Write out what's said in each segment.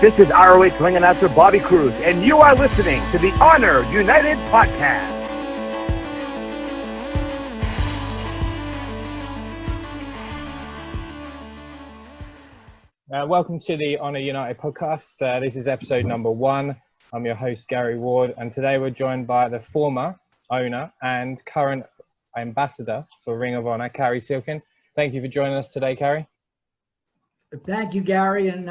This is ROH ring announcer Bobby Cruz, and you are listening to the Honor United podcast. Welcome to the Honor United podcast. This is episode number 1. I'm your host, Gary Ward, and today we're joined by the former owner and current ambassador for Ring of Honor, Cary Silkin. Thank you for joining us today, Cary. Thank you, Gary. And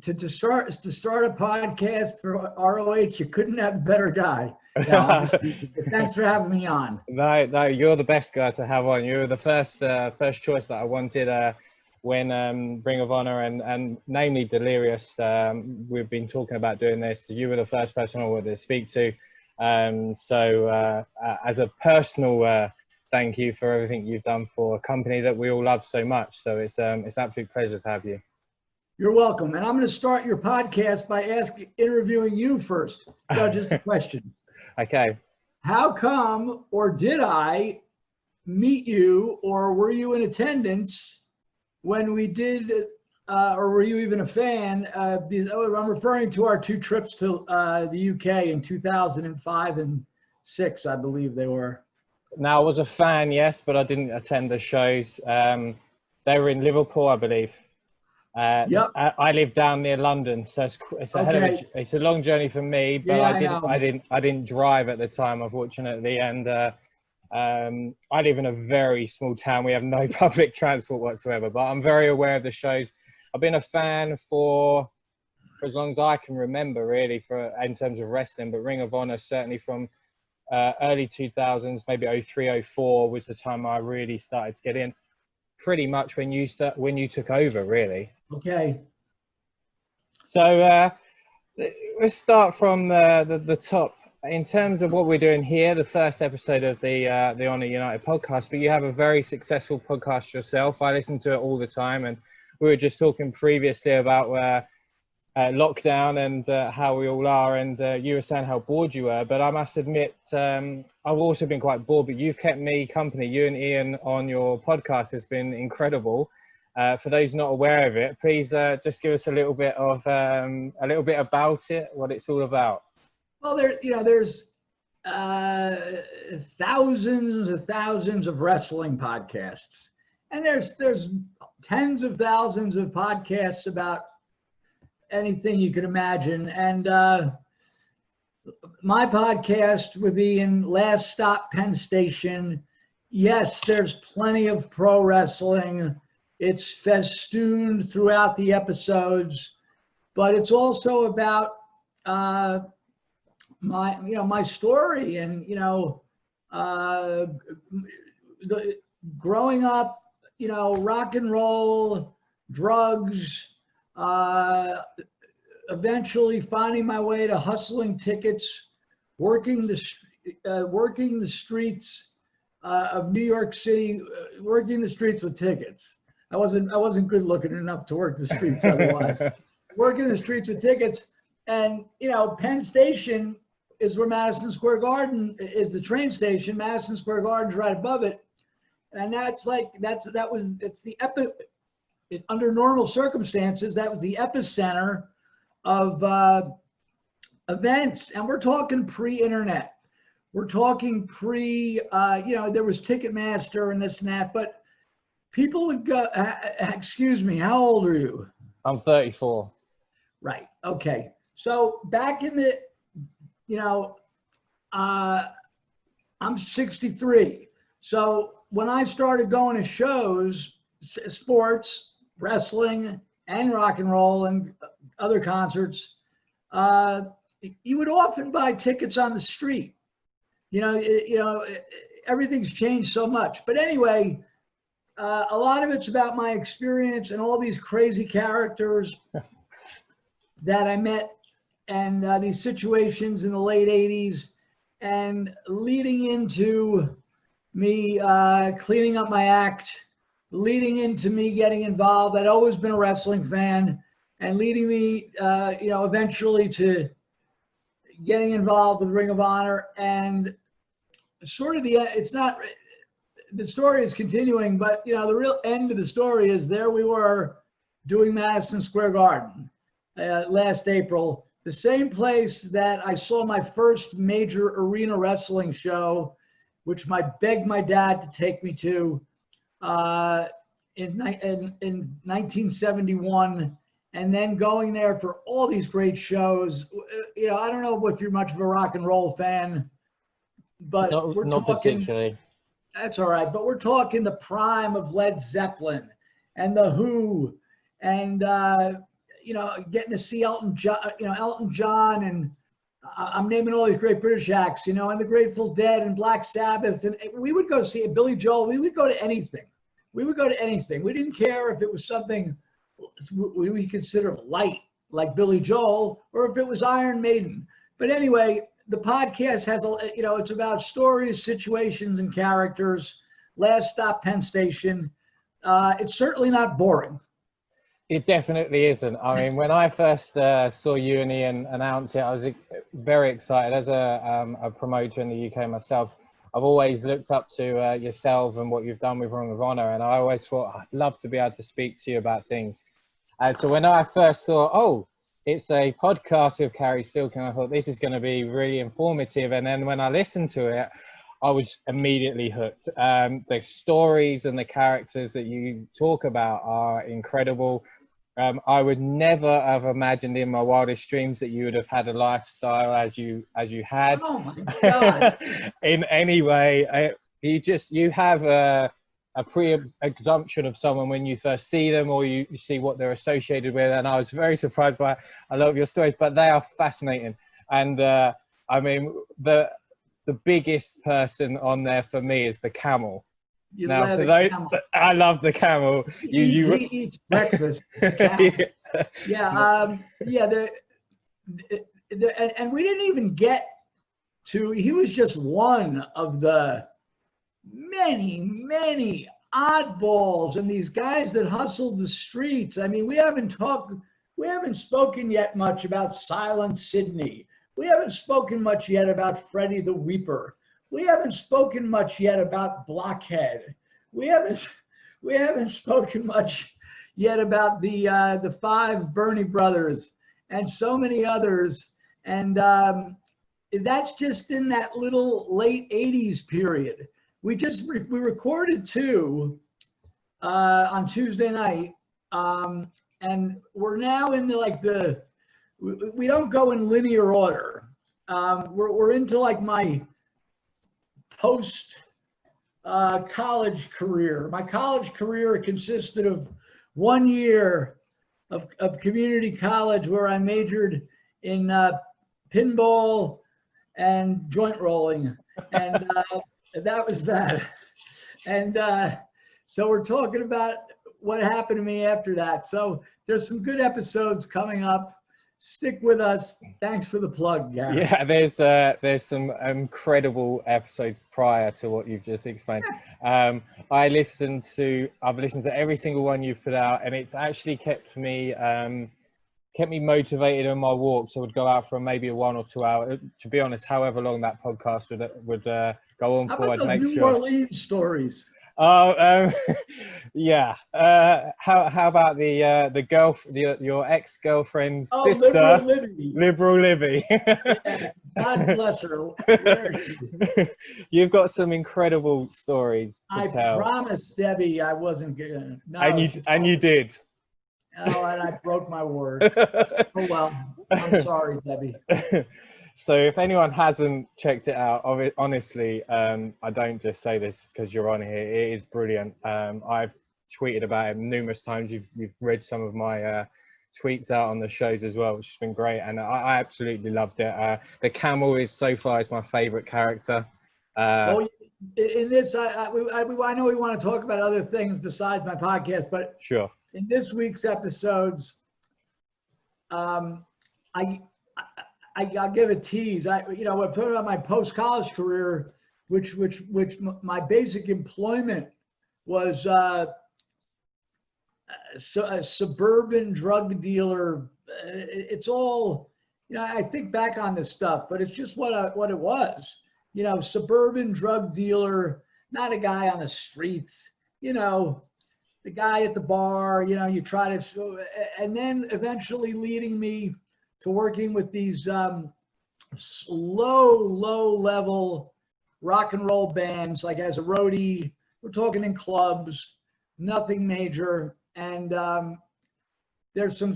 to start a podcast for ROH, you couldn't have a better guy. No, thanks for having me on. No, you're the best guy to have on. You were the first choice that I wanted when Ring of Honor and namely Delirious, we've been talking about doing this. You were the first person I wanted to speak to. So as a personal thank you for everything you've done for a company that we all love so much. So it's an absolute pleasure to have you. You're welcome. And I'm going to start your podcast by interviewing you first. So just a question. Okay. How come, or did I meet you, or were you in attendance when we did, or were you even a fan? I'm referring to our 2 trips to the UK in 2005 and 6, I believe they were. Now, I was a fan, yes, but I didn't attend the shows. They were in Liverpool, I believe. Yep. I live down near London, so it's a long journey for me. But yeah, I didn't drive at the time, unfortunately, and I live in a very small town. We have no public transport whatsoever. But I'm very aware of the shows. I've been a fan for as long as I can remember, really, in terms of wrestling. But Ring of Honor certainly from early 2000s, maybe 03, 04 was the time I really started to get in. Pretty much when you took over, really. Okay. So let's start from the top. In terms of what we're doing here, the first episode of the Honor United podcast, but you have a very successful podcast yourself. I listen to it all the time, and we were just talking previously about lockdown and how we all are, and you were saying how bored you were, but I must admit I've also been quite bored, but you've kept me company. You and Ian on your podcast has been incredible. For those not aware of it, please just give us a little bit about it, what it's all about. Well, there's thousands of wrestling podcasts, and there's tens of thousands of podcasts about anything you could imagine. And my podcast would be in Last Stop Penn Station. Yes, there's plenty of pro wrestling. It's festooned throughout the episodes, but it's also about my story and growing up, rock and roll, drugs, eventually finding my way to hustling tickets, working the streets of New York City, working the streets with tickets. I wasn't good looking enough to work the streets otherwise. Working the streets with tickets, and Penn Station is where Madison Square Garden is. The train station. Madison Square Garden's right above it, and under normal circumstances, that was the epicenter of events. And we're talking pre-internet. We're talking there was Ticketmaster and this and that, but people would go, excuse me, how old are you? I'm 34. Right. Okay. So back in the, I'm 63. So when I started going to shows, sports, wrestling, and rock and roll and other concerts, you would often buy tickets on the street. Everything's changed so much. But anyway, a lot of it's about my experience and all these crazy characters that I met, and these situations in the late 80s, and leading into me cleaning up my act, leading into me getting involved. I'd always been a wrestling fan, and leading me, eventually to getting involved with Ring of Honor. And sort of the story is continuing, but the real end of the story is there we were doing Madison Square Garden last April, the same place that I saw my first major arena wrestling show, which I begged my dad to take me to in 1971, and then going there for all these great shows. You know, I don't know if you're much of a rock and roll fan, but we're not talking, particularly. That's all right, but we're talking the prime of Led Zeppelin and the Who, and you know, getting to see Elton John, and I'm naming all these great British acts, you know, and the Grateful Dead and Black Sabbath, and we would go see Billy Joel. We would go to anything. We would go to anything. We didn't care if it was something we consider light, like Billy Joel, or if it was Iron Maiden. But anyway, the podcast has, you know, it's about stories, situations, and characters. Last stop, Penn Station. It's certainly not boring. It definitely isn't. I mean, when I first saw you and Ian announce it, I was very excited. As a promoter in the UK myself, I've always looked up to yourself and what you've done with Ring of Honor, and I always thought I'd love to be able to speak to you about things. And so when I first thought, oh, it's a podcast with Cary Silkin, I thought this is going to be really informative. And then when I listened to it, I was immediately hooked. The stories and the characters that you talk about are incredible. I would never have imagined in my wildest dreams that you would have had a lifestyle as you had. Oh my God! In any way, you have a pre-assumption of someone when you first see them, or you see what they're associated with. And I was very surprised by a lot of your stories, but they are fascinating. And I mean, the biggest person on there for me is the camel. I love the camel. He eats breakfast. Yeah. And we didn't even get to. He was just one of the many oddballs and these guys that hustled the streets. I mean, we haven't spoken yet much about Silent Sydney. We haven't spoken much yet about Freddie the Weeper. We haven't spoken much yet about Blockhead. We haven't spoken much yet about the five Bernie brothers and so many others. And that's just in that little late 80s period. We recorded two on Tuesday night, and we're now in we don't go in linear order. We're into like my post college career. My college career consisted of 1 year of community college where I majored in pinball and joint rolling, and that was that. And so we're talking about what happened to me after that. So there's some good episodes coming up. Stick with us. Thanks for the plug, Gary. Yeah, there's some incredible episodes prior to what you've just explained. I've listened to every single one you've put out, and it's actually kept me motivated on my walks. I would go out for maybe a 1 or 2 hour. To be honest, however long that podcast would go on How for, about I'd those make New sure. Orleans stories? Oh, yeah. How about your ex-girlfriend's sister, Liberal Libby? Yeah, God bless her. You've got some incredible stories to tell. I promised Debbie I wasn't gonna. No, and you did. Oh, and I broke my word. Oh well, I'm sorry, Debbie. So if anyone hasn't checked it out, honestly, I don't just say this because you're on here. It is brilliant. I've tweeted about it numerous times. You've read some of my tweets out on the shows as well, which has been great. And I absolutely loved it. The camel is so far is my favorite character. Well, in this, I know we want to talk about other things besides my podcast, but sure. In this week's episodes, I'll give a tease. I'm talking about my post-college career, which my basic employment was a suburban drug dealer. It's all, I think back on this stuff, but it's just what it was. Suburban drug dealer, not a guy on the streets. the guy at the bar, you know, you try to, and then eventually leading me to working with these low level rock and roll bands, like as a roadie. We're talking in clubs, nothing major. And there's some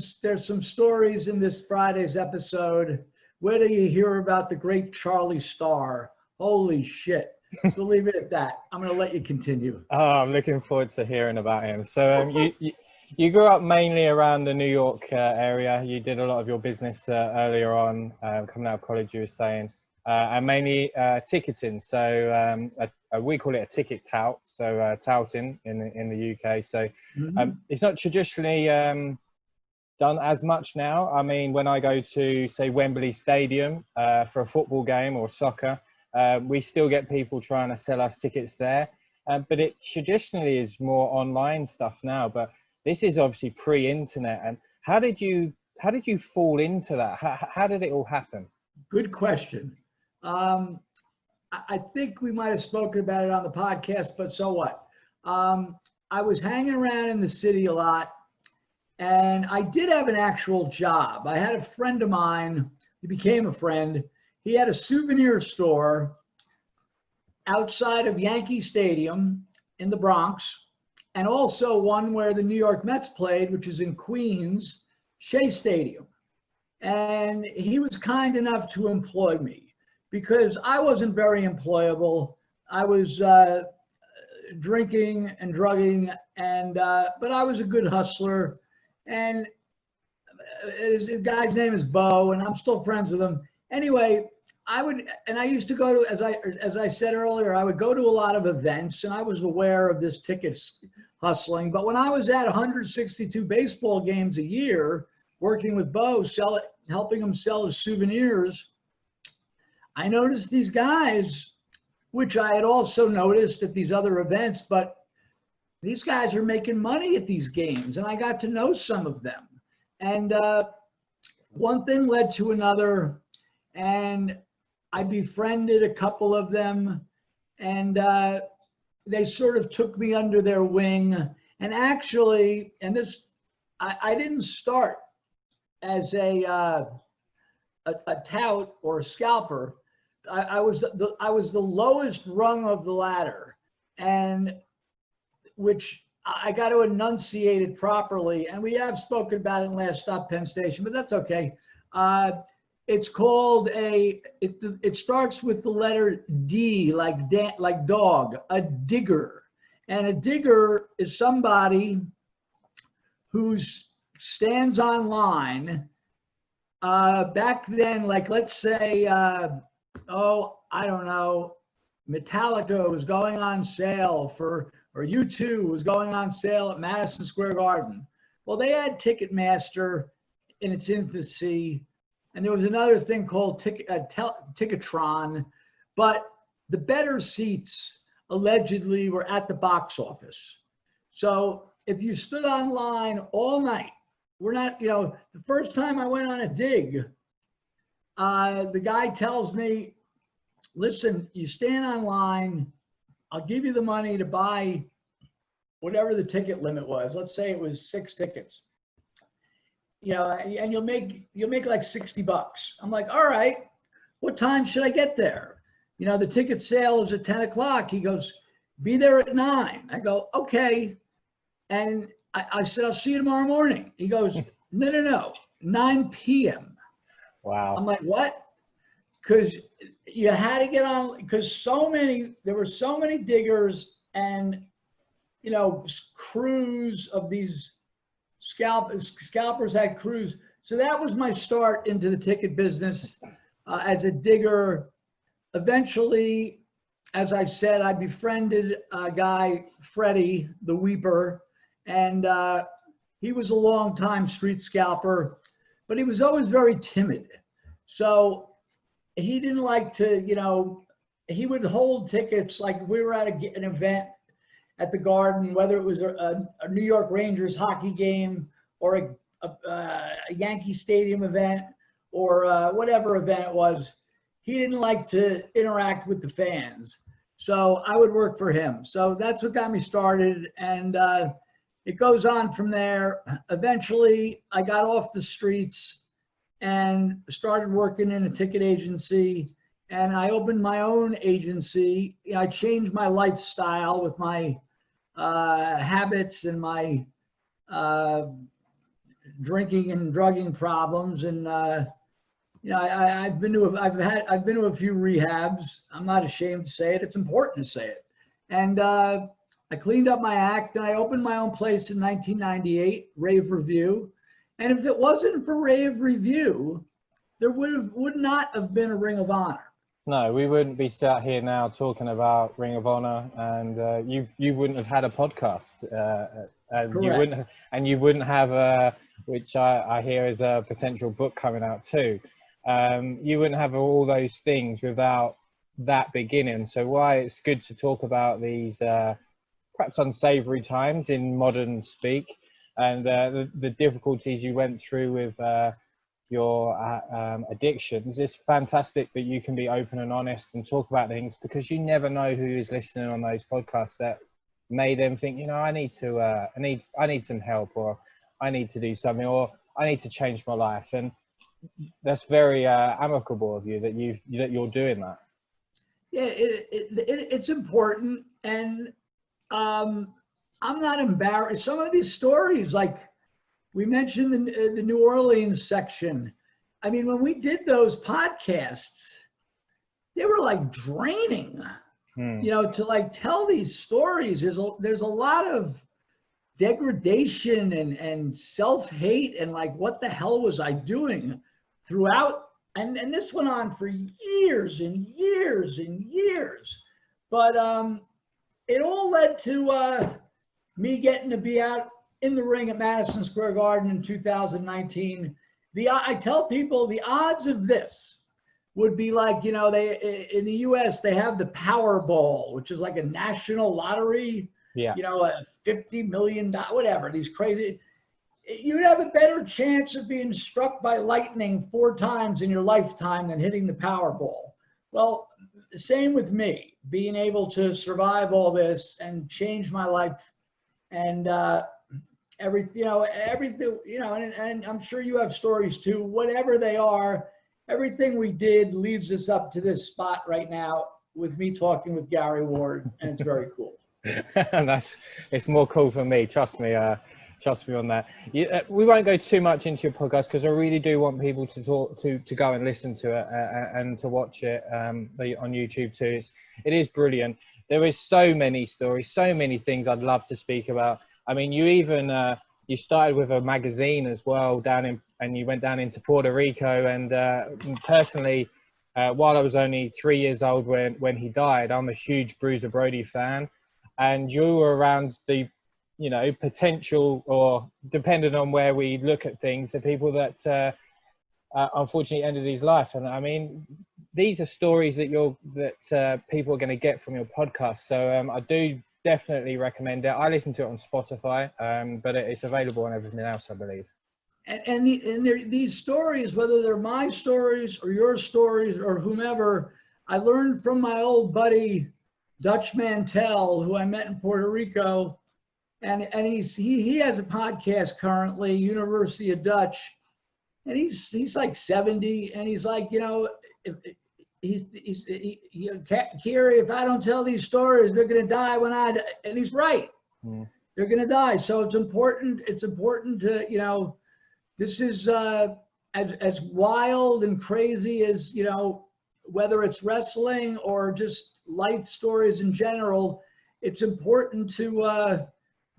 stories in this Friday's episode. Where do you hear about the great Charlie Starr? Holy shit. So leave it at that. I'm going to let you continue. Oh, I'm looking forward to hearing about him. So you grew up mainly around the New York area. You did a lot of your business earlier on, coming out of college, you were saying, and mainly ticketing. So we call it a ticket tout, so touting in the UK. So it's not traditionally done as much now. I mean, when I go to, say, Wembley Stadium for a football game or soccer, we still get people trying to sell us tickets there. But it traditionally is more online stuff now. But this is obviously pre-internet. And how did you fall into that? How did it all happen? Good question. I think we might have spoken about it on the podcast, but so what? I was hanging around in the city a lot, and I did have an actual job. I had a friend of mine, he became a friend. He had a souvenir store outside of Yankee Stadium in the Bronx, and also one where the New York Mets played, which is in Queens, Shea Stadium. And he was kind enough to employ me because I wasn't very employable. I was drinking and drugging, and but I was a good hustler. And the guy's name is Bo, and I'm still friends with him. Anyway, I used to go to, as I said earlier, I would go to a lot of events, and I was aware of this tickets hustling. But when I was at 162 baseball games a year, working with Bo, helping him sell his souvenirs, I noticed these guys, which I had also noticed at these other events, but these guys are making money at these games, and I got to know some of them. And one thing led to another, and I befriended a couple of them, and they sort of took me under their wing. And actually, and this, I didn't start as a tout or a scalper. I was the lowest rung of the ladder, and which I got to enunciate it properly. And we have spoken about it in Last Stop Penn Station, but that's okay. It's called it starts with the letter D, like dog, a digger. And a digger is somebody who stands online. Back then, like, let's say, I don't know, Metallica was going on sale or U2 was going on sale at Madison Square Garden. Well, they had Ticketmaster in its infancy, and there was another thing called Ticketron, but the better seats allegedly were at the box office. So if you stood online all night, we're not, the first time I went on a dig, the guy tells me, listen, you stand online, I'll give you the money to buy whatever the ticket limit was. Let's say it was 6 tickets. And you'll make like $60. I'm like, all right, what time should I get there? The ticket sale is at 10 o'clock. He goes, be there at 9. I go, okay. And I said, I'll see you tomorrow morning. He goes, no, 9 p.m. Wow. I'm like, what? Because you had to get on, because there were so many diggers and, crews of these scalpers had crews. So that was my start into the ticket business as a digger. Eventually, as I said, I befriended a guy, Freddie, the Weeper, and he was a long-time street scalper, but he was always very timid. So he didn't like to, he would hold tickets, like we were at an event at the Garden, whether it was a New York Rangers hockey game or a Yankee Stadium event or whatever event it was. He didn't like to interact with the fans. So I would work for him. So that's what got me started. And it goes on from there. Eventually, I got off the streets and started working in a ticket agency. And I opened my own agency. I changed my lifestyle with my habits and my drinking and drugging problems. And I've been to a few rehabs. I'm not ashamed to say it. It's important to say it. And I cleaned up my act and I opened my own place in 1998, Rave Review. And if it wasn't for Rave Review, there would not have been a Ring of Honor. No, we wouldn't be sat here now talking about Ring of Honor, and you wouldn't have had a podcast. You wouldn't have which I hear is a potential book coming out too. You wouldn't have all those things without that beginning. So why it's good to talk about these perhaps unsavory times in modern speak, and the difficulties you went through with your addictions. It's fantastic that you can be open and honest and talk about things, because you never know who is listening on those podcasts that may then think, I need some help, or I need to do something, or I need to change my life. And that's very amicable of you that you're doing that. Yeah, it's important, and I'm not embarrassed. Some of these stories, like we mentioned the New Orleans section. I mean, when we did those podcasts, they were like draining. To like tell these stories. There's a lot of degradation and self-hate and like, what the hell was I doing throughout? And this went on for years and years and years. But it all led to me getting to be out in the ring at Madison Square Garden in 2019. I tell people the odds of this would be like, they in the US they have the Powerball, which is like a national lottery. Yeah. A $50 million, whatever, these crazy. You'd have a better chance of being struck by lightning 4 times in your lifetime than hitting the Powerball. Well, same with me, being able to survive all this and change my life, and everything, and I'm sure you have stories too. Whatever they are, everything we did leads us up to this spot right now with me talking with Gary Ward, and it's very cool. And it's more cool for me. Trust me on that. We won't go too much into your podcast, because I really do want people to go and listen to it and to watch it on YouTube too. It is brilliant. There is so many stories, so many things I'd love to speak about. I mean, you even you started with a magazine as well and you went down into Puerto Rico. And personally, while I was only 3 years old when he died, I'm a huge Bruiser Brody fan, and you were around the potential, or depending on where we look at things, the people that unfortunately ended his life. And I mean, these are stories that people are going to get from your podcast. So I do definitely recommend it. I listen to it on Spotify, but it's available on everything else, I believe. And these stories, whether they're my stories or your stories or whomever, I learned from my old buddy Dutch Mantel, who I met in Puerto Rico, and he has a podcast currently, University of Dutch, and he's like 70, and he's like, Cary, if I don't tell these stories, they're going to die and he's right. They're going to die. So it's important to, this is as wild and crazy as, whether it's wrestling or just life stories in general, it's important to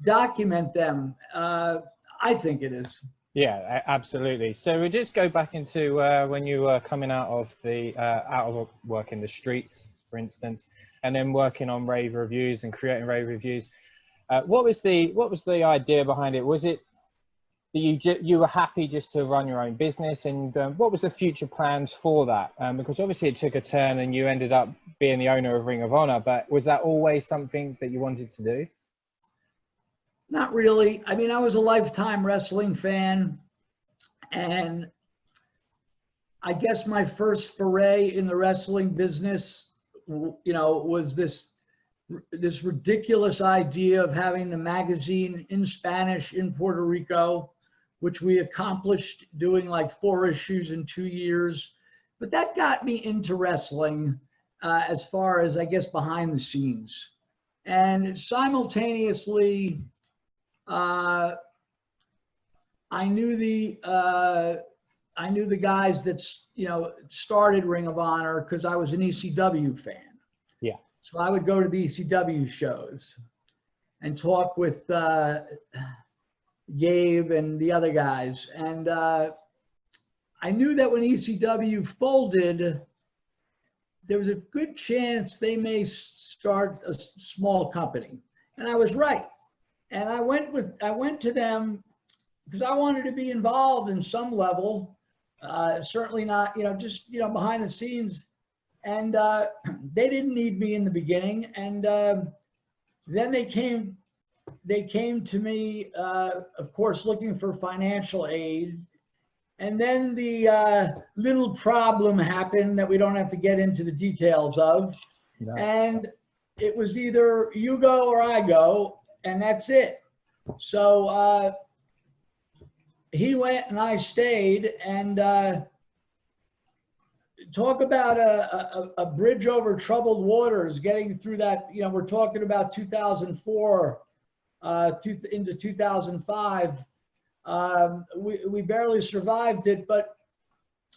document them. I think it is. Yeah, absolutely. So we just go back into when you were coming out of work in the streets, for instance, and then working on rave reviews and creating rave reviews. What was the idea behind it? Was it that you were happy just to run your own business, and what was the future plans for that? Because obviously it took a turn and you ended up being the owner of Ring of Honor, but was that always something that you wanted to do? Not really. I mean, I was a lifetime wrestling fan, and I guess my first foray in the wrestling business, was this this ridiculous idea of having the magazine in Spanish in Puerto Rico, which we accomplished doing like 4 issues in 2 years. But that got me into wrestling as far as, I guess, behind the scenes. And simultaneously, I knew the guys that, you know, started Ring of Honor because I was an ECW fan. Yeah. So I would go to the ECW shows and talk with Gabe and the other guys. And I knew that when ECW folded, there was a good chance they may start a small company. And I was right. And I went to them because I wanted to be involved in some level, certainly not, you know, just, you know, behind the scenes. And they didn't need me in the beginning. And then they came to me, of course, looking for financial aid. And then the little problem happened that we don't have to get into the details of. No. And it was either you go or I go, and that's it. So he went and I stayed, and talk about a bridge over troubled waters, getting through that. You know, we're talking about 2004 into 2005. We barely survived it, but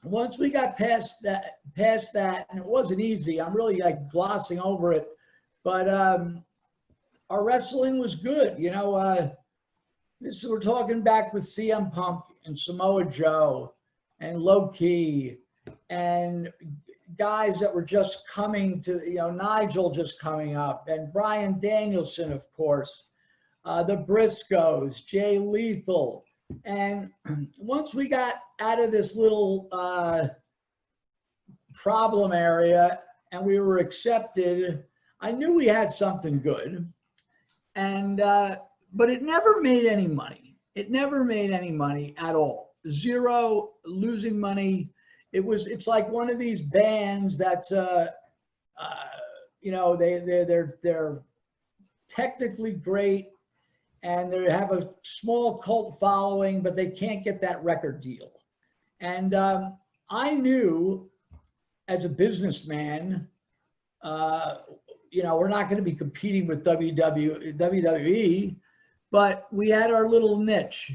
once we got past that, and it wasn't easy. I'm really like glossing over it, but our wrestling was good. You know, we're talking back with CM Punk and Samoa Joe and Low Key and guys that were just coming to, you know, Nigel just coming up, and Bryan Danielson, of course, the Briscoes, Jay Lethal. And once we got out of this little problem area and we were accepted, I knew we had something good. And but it never made any money. It never made any money at all. Zero, losing money. It's like one of these bands that's you know, they're technically great, and they have a small cult following, but they can't get that record deal. And I knew as a businessman, you know, we're not going to be competing with WWE, but we had our little niche.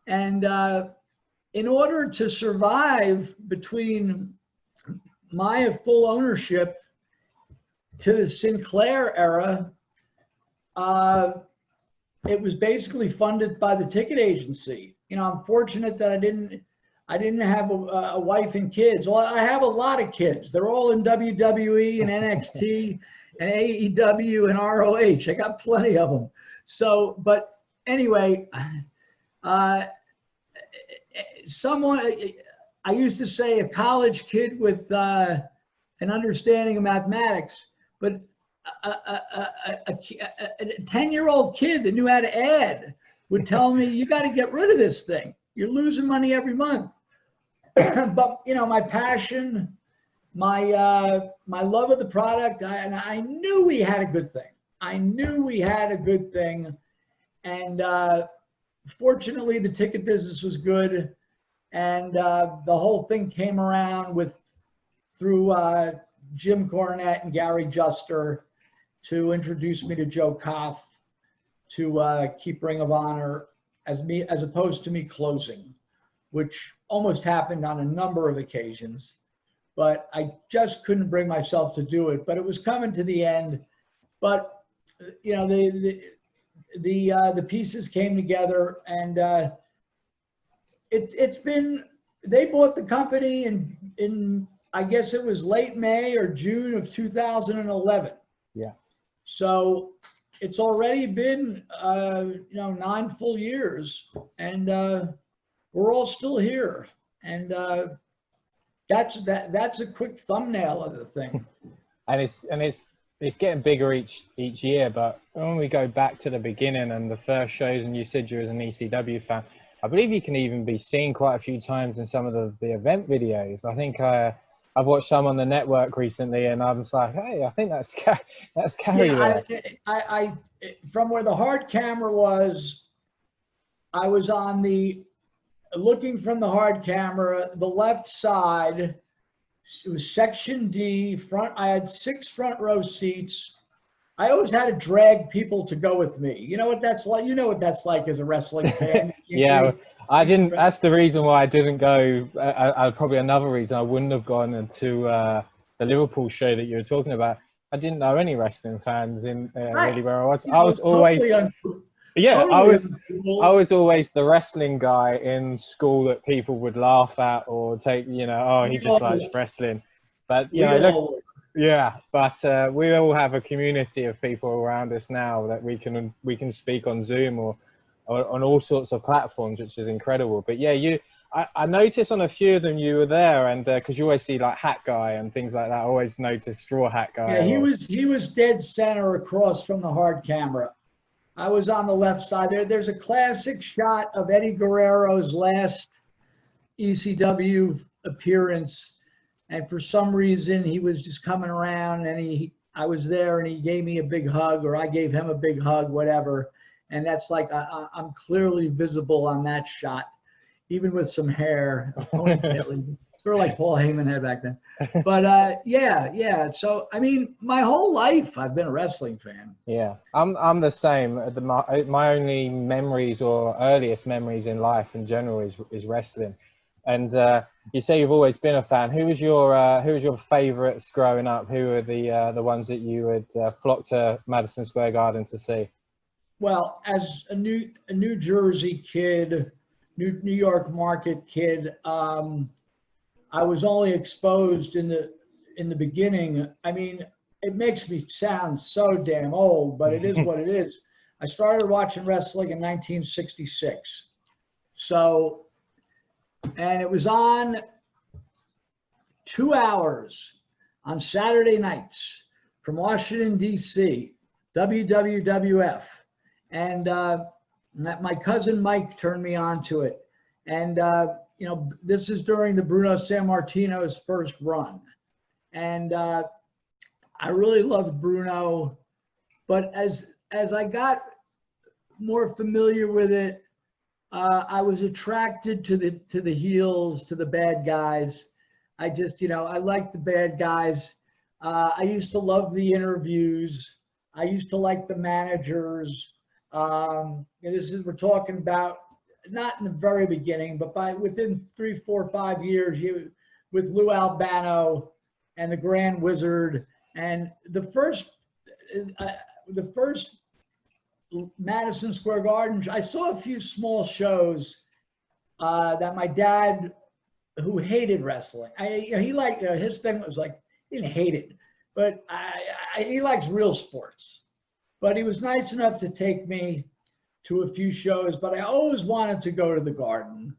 And in order to survive between my full ownership to the Sinclair era, it was basically funded by the ticket agency. You know, I'm fortunate that I didn't have a wife and kids. Well, I have a lot of kids. They're all in WWE and NXT and AEW and ROH. I got plenty of them. So, but anyway, I used to say a college kid with an understanding of mathematics, but a 10-year-old kid that knew how to add would tell me, you got to get rid of this thing. You're losing money every month. But, you know, my passion, my love of the product, and I knew we had a good thing. I knew we had a good thing. And fortunately, the ticket business was good. And the whole thing came around through Jim Cornette and Gary Juster to introduce me to Joe Koff to keep Ring of Honor as opposed to me closing, which almost happened on a number of occasions, but I just couldn't bring myself to do it. But it was coming to the end. But you know, the pieces came together, and it's been, they bought the company in I guess it was late May or June of 2011. Yeah. So it's already been, you know, 9 full years, and we're all still here. And that's a quick thumbnail of the thing. And it's getting bigger each year. But when we go back to the beginning and the first shows, and you said you was an ECW fan, I believe you can even be seen quite a few times in some of the event videos. I think I've watched some on the network recently, and I'm just like, hey, I think that's Cary there. I from where the hard camera was, I was on looking from the hard camera, the left side. It was section D front. I had 6 front row seats. I always had to drag people to go with me. You know what that's like? You know what that's like as a wrestling fan. Yeah, I didn't. That's the reason why I didn't go. Probably another reason I wouldn't have gone into the Liverpool show that you were talking about. I didn't know any wrestling fans in really where I was. I was always. Yeah, I was always the wrestling guy in school that people would laugh at or take, oh, he just likes wrestling. But but we all have a community of people around us now that we can speak on Zoom or on all sorts of platforms, which is incredible. But yeah, I noticed on a few of them you were there, and because you always see like Hat Guy and things like that. I always noticed Straw Hat Guy. Yeah, he was dead center across from the hard camera. I was on the left side. There's a classic shot of Eddie Guerrero's last ECW appearance, and for some reason he was just coming around, and I was there, and he gave me a big hug, or I gave him a big hug, whatever. And that's like I'm clearly visible on that shot, even with some hair, sort of like Paul Heyman had back then. But yeah. So I mean, my whole life I've been a wrestling fan. Yeah, I'm the same. My only memories or earliest memories in life in general is wrestling. And you say you've always been a fan. Who was your favourites growing up? Who were the ones that you would flock to Madison Square Garden to see? Well, as a New Jersey kid, New York market kid, I was only exposed in the beginning. I mean, it makes me sound so damn old, but it is what it is. I started watching wrestling in 1966. So, and it was on 2 hours on Saturday nights from Washington, D.C., WWF. And my cousin Mike turned me on to it. And, this is during the Bruno Sammartino's first run. And I really loved Bruno. But as I got more familiar with it, I was attracted to the heels, to the bad guys. I just, I liked the bad guys. I used to love the interviews. I used to like the managers. We're talking about not in the very beginning, but within 3, 4, 5 years, with Lou Albano and the Grand Wizard, and the first Madison Square Garden. I saw a few small shows that my dad, who hated wrestling, he liked his thing was like he didn't hate it, but he likes real sports. But he was nice enough to take me to a few shows, but I always wanted to go to the Garden.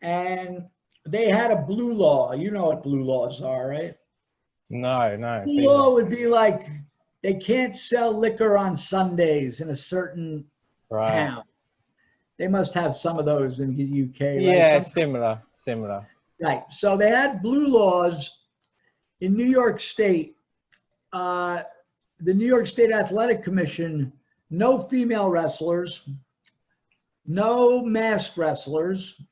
And they had a blue law. You know what blue laws are, right? No. Blue law would be like they can't sell liquor on Sundays in a certain town. They must have some of those in the UK, right? Yeah, similar. Right. So they had blue laws in New York State. The New York State Athletic Commission, no female wrestlers, no masked wrestlers,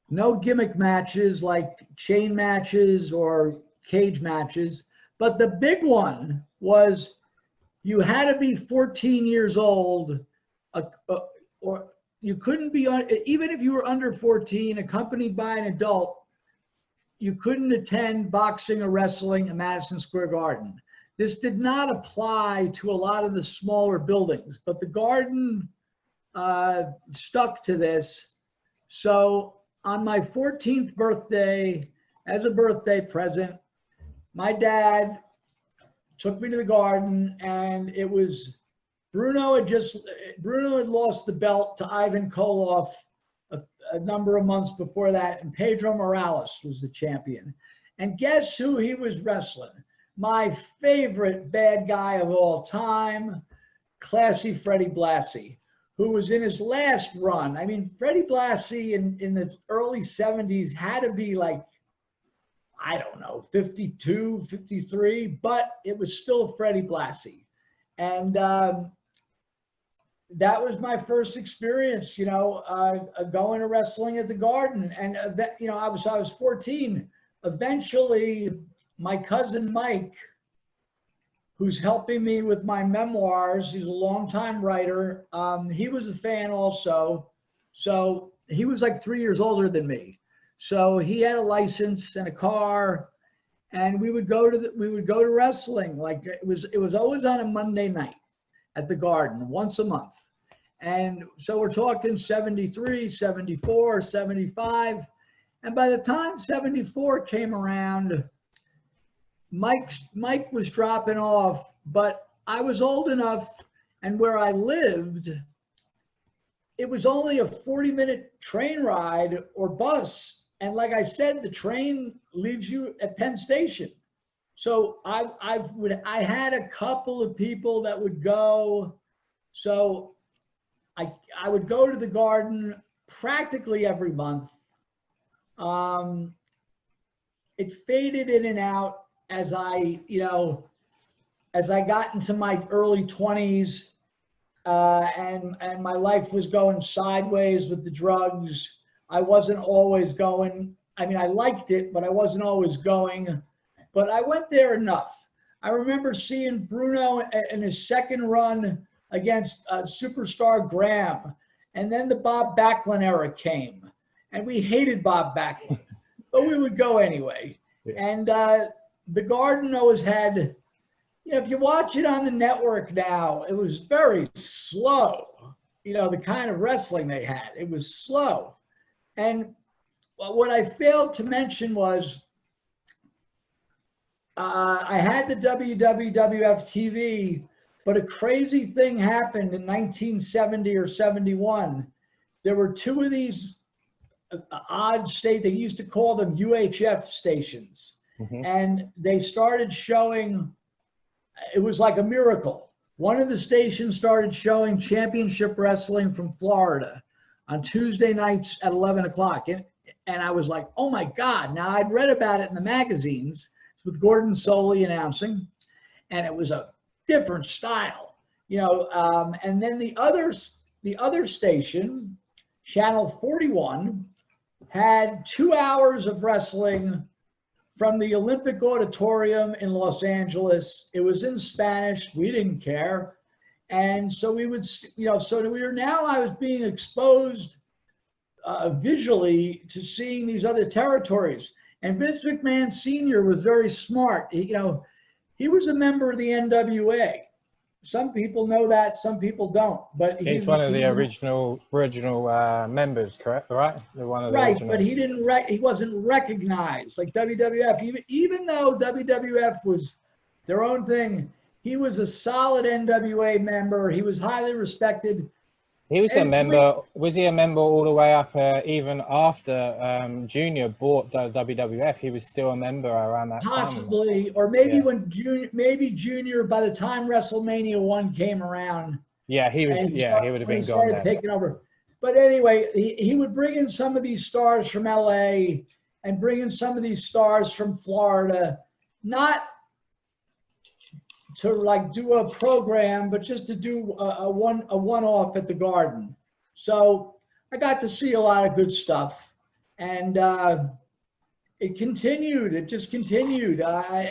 no gimmick matches like chain matches or cage matches. But the big one was you had to be 14 years old, or you couldn't be, even if you were under 14, accompanied by an adult, you couldn't attend boxing or wrestling at Madison Square Garden. This did not apply to a lot of the smaller buildings, but the Garden stuck to this. So on my 14th birthday, as a birthday present, my dad took me to the Garden, and it was Bruno had lost the belt to Ivan Koloff a number of months before that, and Pedro Morales was the champion. And guess who he was wrestling? My favorite bad guy of all time, Classy Freddie Blassie, who was in his last run. I mean, Freddie Blassie in the early 70s had to be like, I don't know, 52, 53, but it was still Freddie Blassie. And that was my first experience, going to wrestling at the Garden. And, I was 14. Eventually, my cousin Mike, who's helping me with my memoirs, he's a longtime writer. He was a fan also. So he was like 3 years older than me. So he had a license and a car, and we would go to wrestling. Like it was always on a Monday night at the Garden, once a month. And so we're talking 73, 74, 75. And by the time 74 came around, Mike was dropping off, but I was old enough, and where I lived, it was only a 40-minute train ride or bus. And like I said, the train leaves you at Penn Station. So I had a couple of people that would go. So I would go to the Garden practically every month. It faded in and out as I got into my early 20s, and my life was going sideways with the drugs. I wasn't always going. I mean, I liked it, but I wasn't always going. But I went there enough. I remember seeing Bruno in his second run against Superstar Graham. And then the Bob Backlund era came. And we hated Bob Backlund. But we would go anyway. Yeah. And the Garden always had, if you watch it on the network now, it was very slow. The kind of wrestling they had. It was slow. And what I failed to mention was I had the WWF TV, but a crazy thing happened in 1970 or 71. There were two of these odd stations. They used to call them UHF stations. Mm-hmm. And they started showing, it was like a miracle. One of the stations started showing championship wrestling from Florida on Tuesday nights at 11 o'clock. And I was like, oh my God. Now I'd read about it in the magazines with Gordon Soley announcing, and it was a different style, and then the other station, Channel 41, had 2 hours of wrestling from the Olympic Auditorium in Los Angeles. It was in Spanish. We didn't care. And so we would, I was being exposed visually to seeing these other territories. And Vince McMahon Sr. was very smart. He was a member of the NWA. Some people know that, some people don't. But he's one of the original members, correct? Right? But he wasn't recognized like WWF. Even though WWF was their own thing, he was a solid NWA member. He was highly respected. He was a member. Was he a member all the way up, even after Junior bought the WWF? He was still a member around that time. Possibly, or maybe when Junior, by the time WrestleMania 1 came around. Yeah, he was. He would have been gone. Started taking over. But anyway, he would bring in some of these stars from LA and bring in some of these stars from Florida, not to like do a program, but just to do a one-off at the Garden. So I got to see a lot of good stuff, and it continued. It just continued. I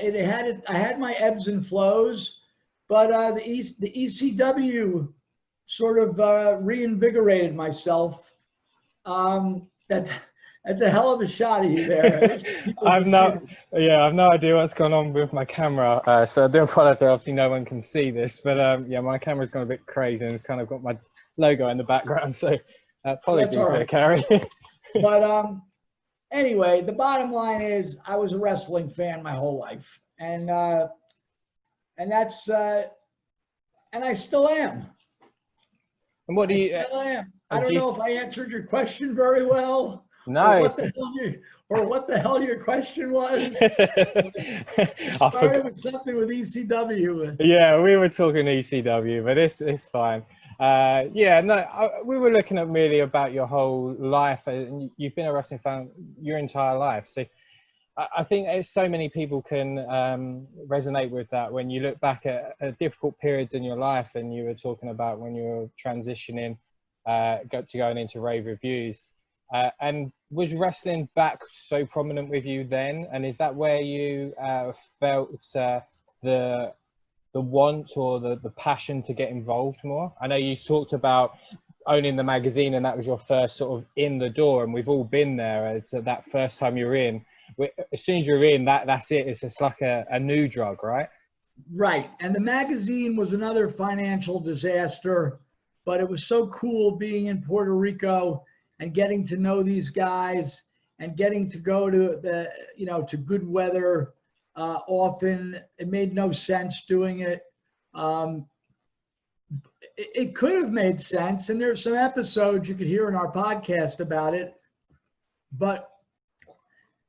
had my ebbs and flows, but the ECW sort of reinvigorated myself. That's a hell of a shot of you there. I've no idea what's going on with my camera, so I do apologize. Obviously, no one can see this, but my camera's gone a bit crazy and it's kind of got my logo in the background. So apologies there, Cary. But anyway, the bottom line is I was a wrestling fan my whole life, and that's and I still am. And what do you? I still am. I don't know if I answered your question very well. No. What the hell your question was? Started with something with ECW. Yeah, we were talking ECW, but it's fine. We were looking at really about your whole life. And you've been a wrestling fan your entire life. So I think so many people can resonate with that when you look back at difficult periods in your life, and you were talking about when you were transitioning going into rave reviews. And was wrestling back so prominent with you then? And is that where you felt the want or the passion to get involved more? I know you talked about owning the magazine, and that was your first sort of in the door, and we've all been there. It's that first time you're in. As soon as you're in, that's it. It's just like a new drug, right? Right. And the magazine was another financial disaster, but it was so cool being in Puerto Rico and getting to know these guys and getting to go to to good weather often. It made no sense doing it. It could have made sense, and there's some episodes you could hear in our podcast about it, but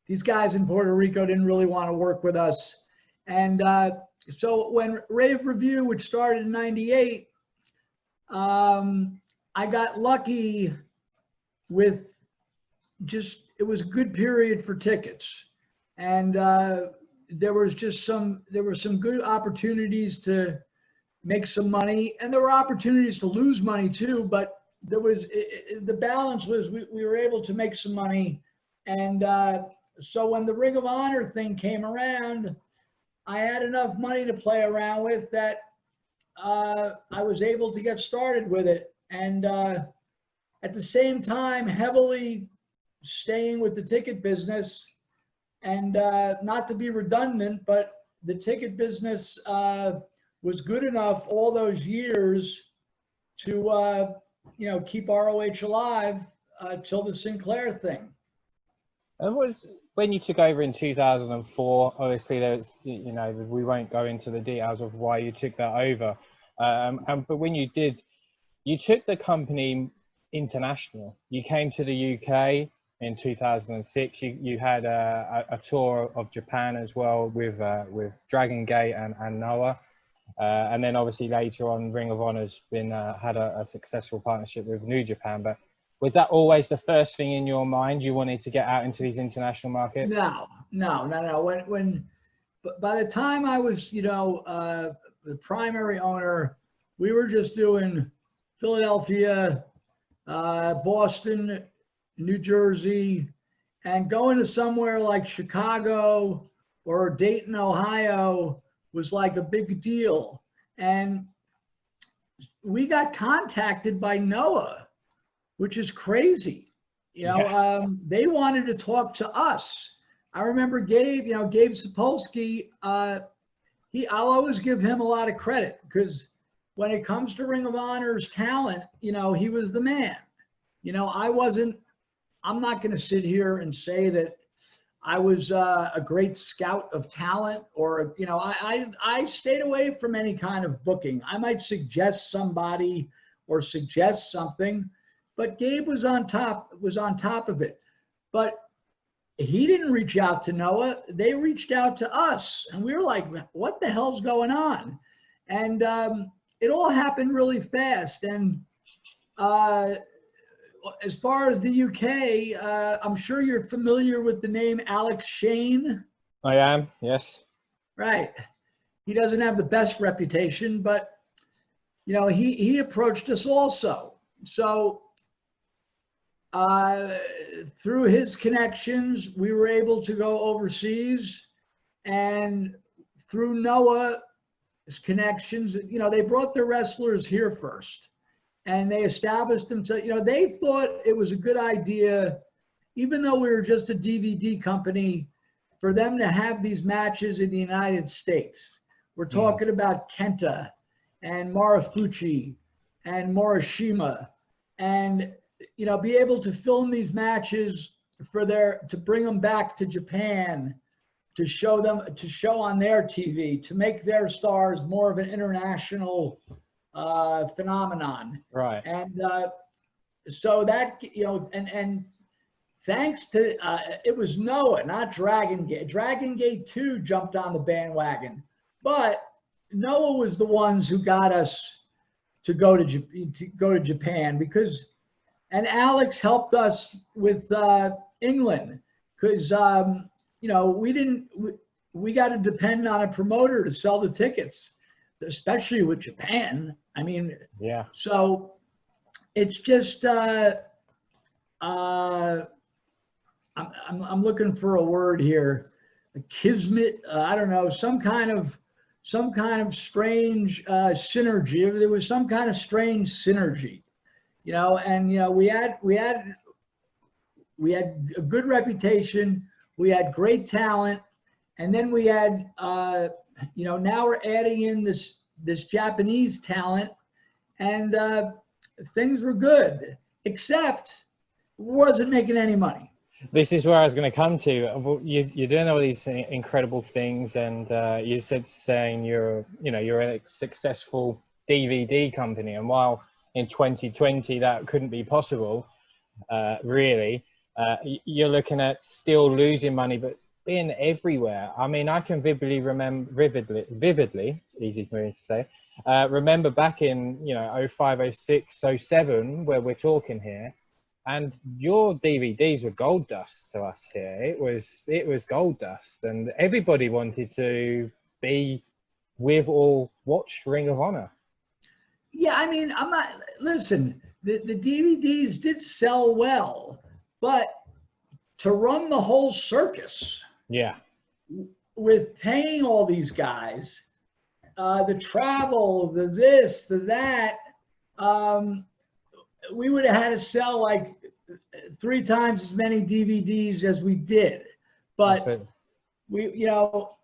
these guys in Puerto Rico didn't really want to work with us. And so when Rave Review, which started in '98, I got lucky with it was a good period for tickets. And there were some good opportunities to make some money, and there were opportunities to lose money too, but the balance was we were able to make some money. And so when the Ring of Honor thing came around, I had enough money to play around with that I was able to get started with it. And at the same time, heavily staying with the ticket business. And not to be redundant, but the ticket business was good enough all those years to keep ROH alive till the Sinclair thing. And when you took over in 2004, obviously there's, we won't go into the details of why you took that over. But when you did, you took the company international. You came to the UK in 2006. You had a tour of Japan as well with Dragon Gate and NOLA. And then obviously later on, Ring of Honor's had a successful partnership with New Japan. But was that always the first thing in your mind? You wanted to get out into these international markets? No. By the time I was, the primary owner, we were just doing Philadelphia, Boston, New Jersey, and going to somewhere like Chicago or Dayton, Ohio was like a big deal. And we got contacted by NOLA, which is crazy. They wanted to talk to us. I remember Gabe Sapolsky, I'll always give him a lot of credit, because when it comes to Ring of Honor's talent, he was the man. I'm not going to sit here and say that I was a great scout of talent, or, I stayed away from any kind of booking. I might suggest somebody or suggest something, but Gabe was on top of it. But he didn't reach out to NOLA. They reached out to us, and we were like, what the hell's going on? And it all happened really fast. And as far as the UK, I'm sure you're familiar with the name Alex Shane. I am, yes. Right. He doesn't have the best reputation, but he approached us also. So through his connections, we were able to go overseas, and through NOAH's connections, they brought their wrestlers here first. And they established themselves, they thought it was a good idea, even though we were just a DVD company, for them to have these matches in the United States. We're talking about Kenta and Marufuji and Morishima, and, be able to film these matches to bring them back to Japan, to show on their TV, to make their stars more of an international phenomenon. Right. And so that, and thanks to, it was NOAH, not Dragon Gate. Dragon Gate 2 jumped on the bandwagon, but NOAH was the ones who got us to go to Japan, and Alex helped us with England, because you know, we got to depend on a promoter to sell the tickets, especially with Japan. I mean, yeah. So it's just I'm looking for a word here, a kismet. I don't know, some kind of strange synergy. There was some kind of strange synergy, you know. And you know, we had a good reputation. We had great talent, and then we had you know, now we're adding in this Japanese talent, and things were good, except wasn't making any money. This is where I was going to come to. You're doing all these incredible things, and you saying you're a successful DVD company. And while in 2020 that couldn't be possible, really, you're looking at still losing money, but being everywhere. I mean, I can vividly remember, easy for me to say, remember back in 05, 06, 07, where we're talking here. And your DVDs were gold dust to us here. It was gold dust, and everybody wanted to be with or watch Ring of Honor. Yeah, I mean, listen, the DVDs did sell well, but to run the whole circus, yeah, with paying all these guys, the travel, the this, the that, we would have had to sell like 3 times as many DVDs as we did. But we, you know,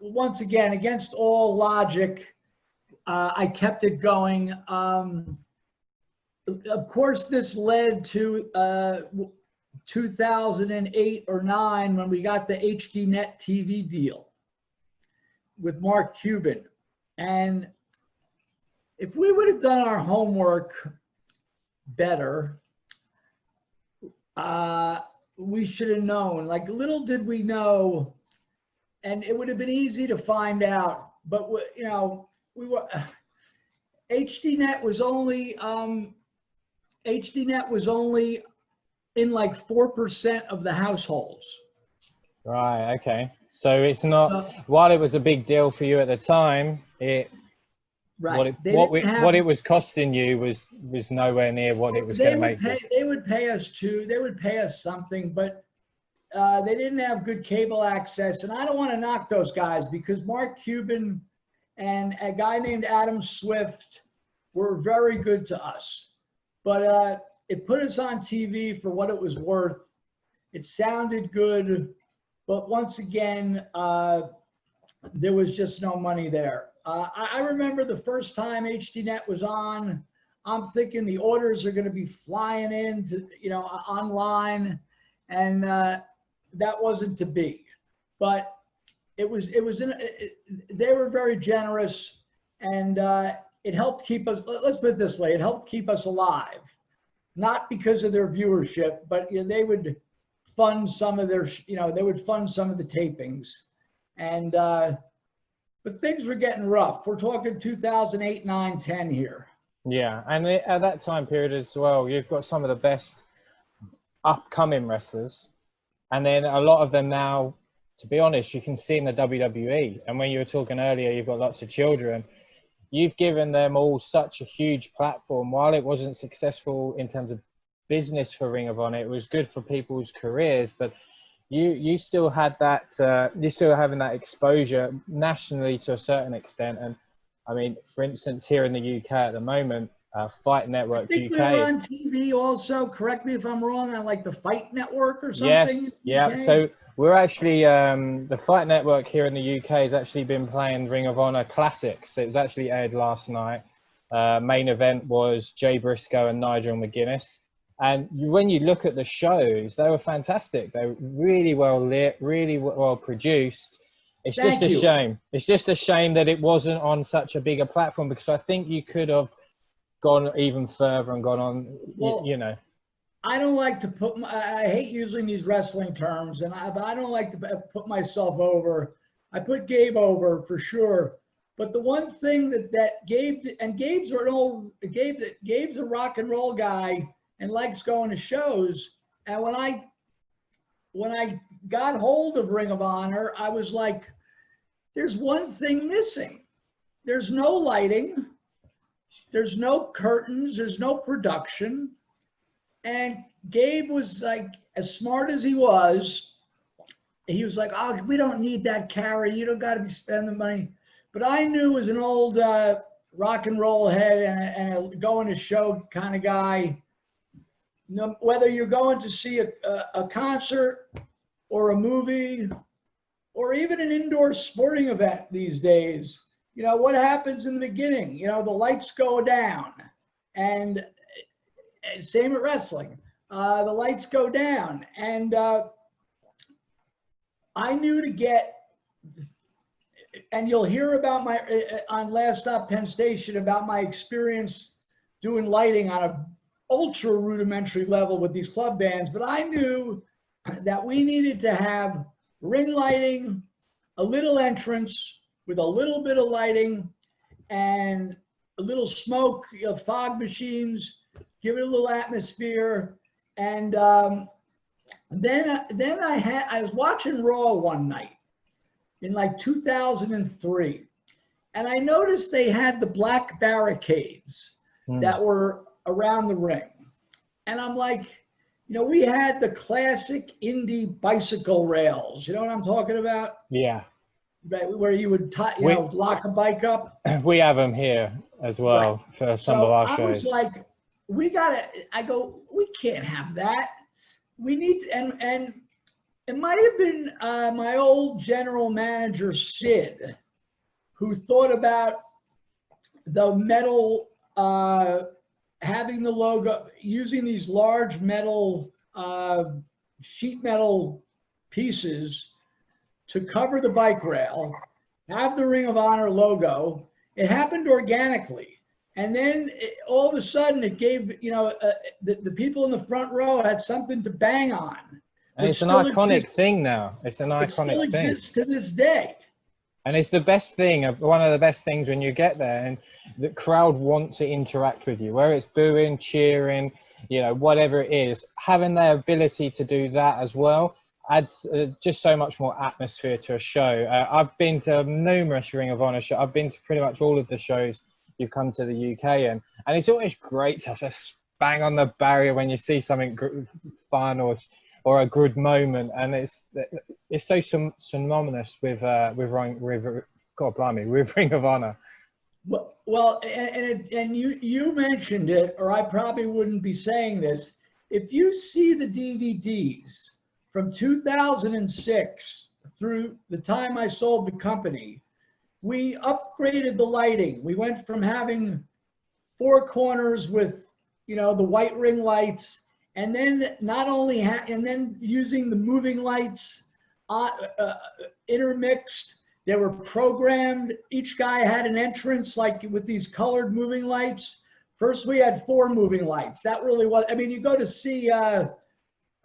once again, against all logic, I kept it going. Of course, this led to 2008 or 9 when we got the HDNet TV deal with Mark Cuban. And if we would have done our homework better, we should have known. Like, little did we know, and it would have been easy to find out. But you know, we were HDNet was only in like 4% of the households. Right. Okay. So it's not. While it was a big deal for you at the time, Right. What it was costing you was nowhere near what it was going to make. They would pay us something, but they didn't have good cable access. And I don't want to knock those guys, because Mark Cuban and a guy named Adam Swift were very good to us. But it put us on TV for what it was worth. It sounded good, but once again, there was just no money there. I remember the first time HDNet was on, I'm thinking the orders are going to be flying in to, you know, online, and that wasn't to be. But they were very generous, and it helped keep us, let's put it this way, it helped keep us alive. Not because of their viewership, but you know, they would fund some of their, they would fund some of the tapings. And but things were getting rough. We're talking 2008, 9, 10 here. Yeah, and at that time period as well, you've got some of the best upcoming wrestlers, and then a lot of them now, to be honest, you can see in the WWE. And when you were talking earlier, you've got lots of children. You've given them all such a huge platform. While it wasn't successful in terms of business for Ring of Honor, it was good for people's careers. But you still had that, you're still having that exposure nationally to a certain extent. And I mean, for instance, here in the UK at the moment, Fight Network I think UK. We were on TV also. Correct me if I'm wrong, on like the Fight Network or something. Yes, yeah. Okay. So we're actually, the Fight Network here in the UK has actually been playing Ring of Honor Classics. It was actually aired last night. Main event was Jay Briscoe and Nigel McGuinness. And when you look at the shows, they were fantastic. They were really well lit, really well produced. It's just a shame. It's just a shame that it wasn't on such a bigger platform, because I think you could have gone even further and gone on, Well, you know. I don't like to put I hate using these wrestling terms, and I don't like to put myself over. I put Gabe over for sure. But the one thing that Gabe, and Gabe's a rock and roll guy and likes going to shows. And when I when I got hold of Ring of Honor, I was like, there's one thing missing. There's no lighting. There's no curtains. There's no production. And Gabe was like, as smart as he was like, oh, we don't need that, Cary. You don't got to be spending money. But I knew as an old rock and roll head and a going to show kind of guy, whether you're going to see a concert or a movie or even an indoor sporting event these days, what happens in the beginning? The lights go down, and same at wrestling. The lights go down, and I knew to get, and you'll hear about on Last Stop Penn Station about my experience doing lighting on a ultra rudimentary level with these club bands, but I knew that we needed to have ring lighting, a little entrance with a little bit of lighting and a little smoke, fog machines, give it a little atmosphere. And then I was watching Raw one night in like 2003, and I noticed they had the black barricades that were around the ring. And I'm like, we had the classic indie bicycle rails. You know what I'm talking about? Yeah. Right, where you would lock a bike up. We have them here as well for some of our shows. I was like, we can't have that. We need, and it might have been my old general manager, Sid, who thought about the metal, having the logo, using these large metal, sheet metal pieces to cover the bike rail, have the Ring of Honor logo. It happened organically. And then all of a sudden it gave, the people in the front row had something to bang on. And it's an iconic thing now. It's an iconic thing. It still exists to this day. And it's the best thing, one of the best things when you get there and the crowd want to interact with you, whether it's booing, cheering, whatever it is, having the ability to do that as well adds just so much more atmosphere to a show. I've been to numerous Ring of Honor shows. I've been to pretty much all of the shows you've come to the UK and it's always great to just bang on the barrier when you see something fun or a good moment, and it's so synonymous with God blimey, with Ring of Honor. Well, and you mentioned it, or I probably wouldn't be saying this. If you see the DVDs from 2006 through the time I sold the company, we upgraded the lighting. We went from having 4 corners with, the white ring lights, and then and then using the moving lights intermixed. They were programmed. Each guy had an entrance, like with these colored moving lights. First, we had 4 moving lights. That really was. I mean, you go to see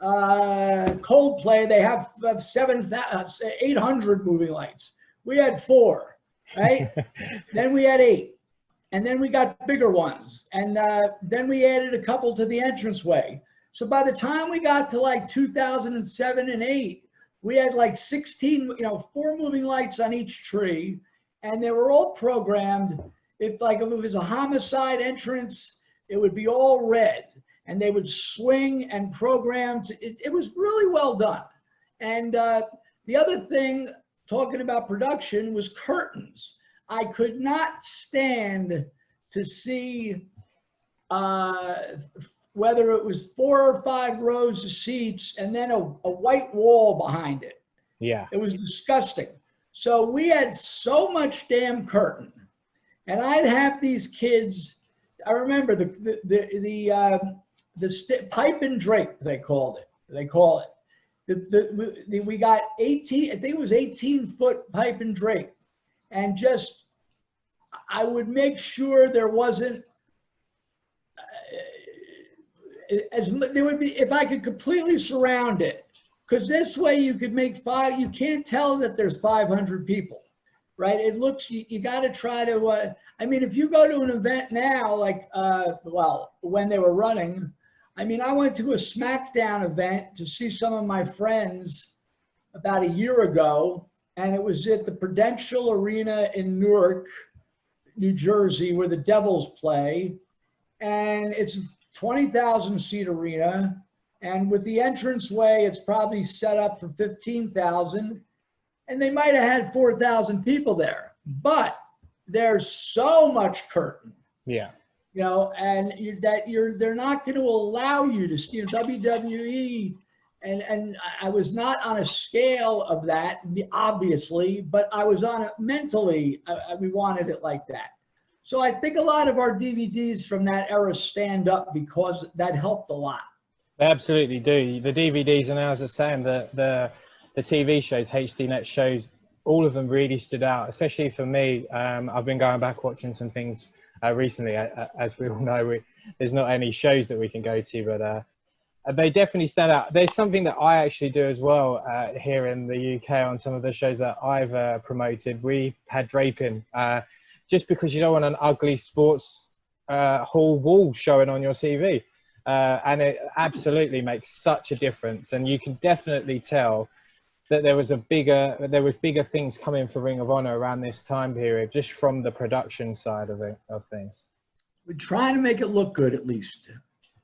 Coldplay, they have 800 moving lights. We had 4, right? Then we had 8, and then we got bigger ones, and then we added a couple to the entranceway. So by the time we got to like 2007 and 8, we had like 16, 4 moving lights on each tree, and they were all programmed. If it was a homicide entrance, it would be all red, and they would swing and program. It was really well done. And the other thing, talking about production, was curtains. I could not stand to see whether it was 4 or 5 rows of seats and then a white wall behind it. Yeah. It was disgusting. So we had so much damn curtain, and I'd have these kids. I remember the pipe and drape, they call it. We got 18, I think it was 18-foot pipe and drape, and just I would make sure there wasn't there would be, if I could completely surround it, because this way you could make 5. You can't tell that there's 500 people, right? It looks, you got to try to. I mean, if you go to an event now, like when they were running, I mean, I went to a SmackDown event to see some of my friends about a year ago, and it was at the Prudential Arena in Newark, New Jersey, where the Devils play. And it's a 20,000 seat arena. And with the entranceway, it's probably set up for 15,000. And they might have had 4,000 people there. But there's so much curtain. Yeah. You know, and they're not going to allow you to, you know, WWE. And I was not on a scale of that, obviously, but I was on it mentally. We wanted it like that. So I think a lot of our DVDs from that era stand up because that helped a lot. They absolutely do. The DVDs, and I was saying, the TV shows, HDNet shows, all of them really stood out, especially for me. I've been going back watching some things recently. As we all know, there's not any shows that we can go to, but they definitely stand out. There's something that I actually do as well here in the UK on some of the shows that I've promoted. We had draping, just because you don't want an ugly sports hall wall showing on your TV. And it absolutely makes such a difference. And you can definitely tell that there was bigger things coming for Ring of Honor around this time period, just from the production side of things. We're trying to make it look good, at least.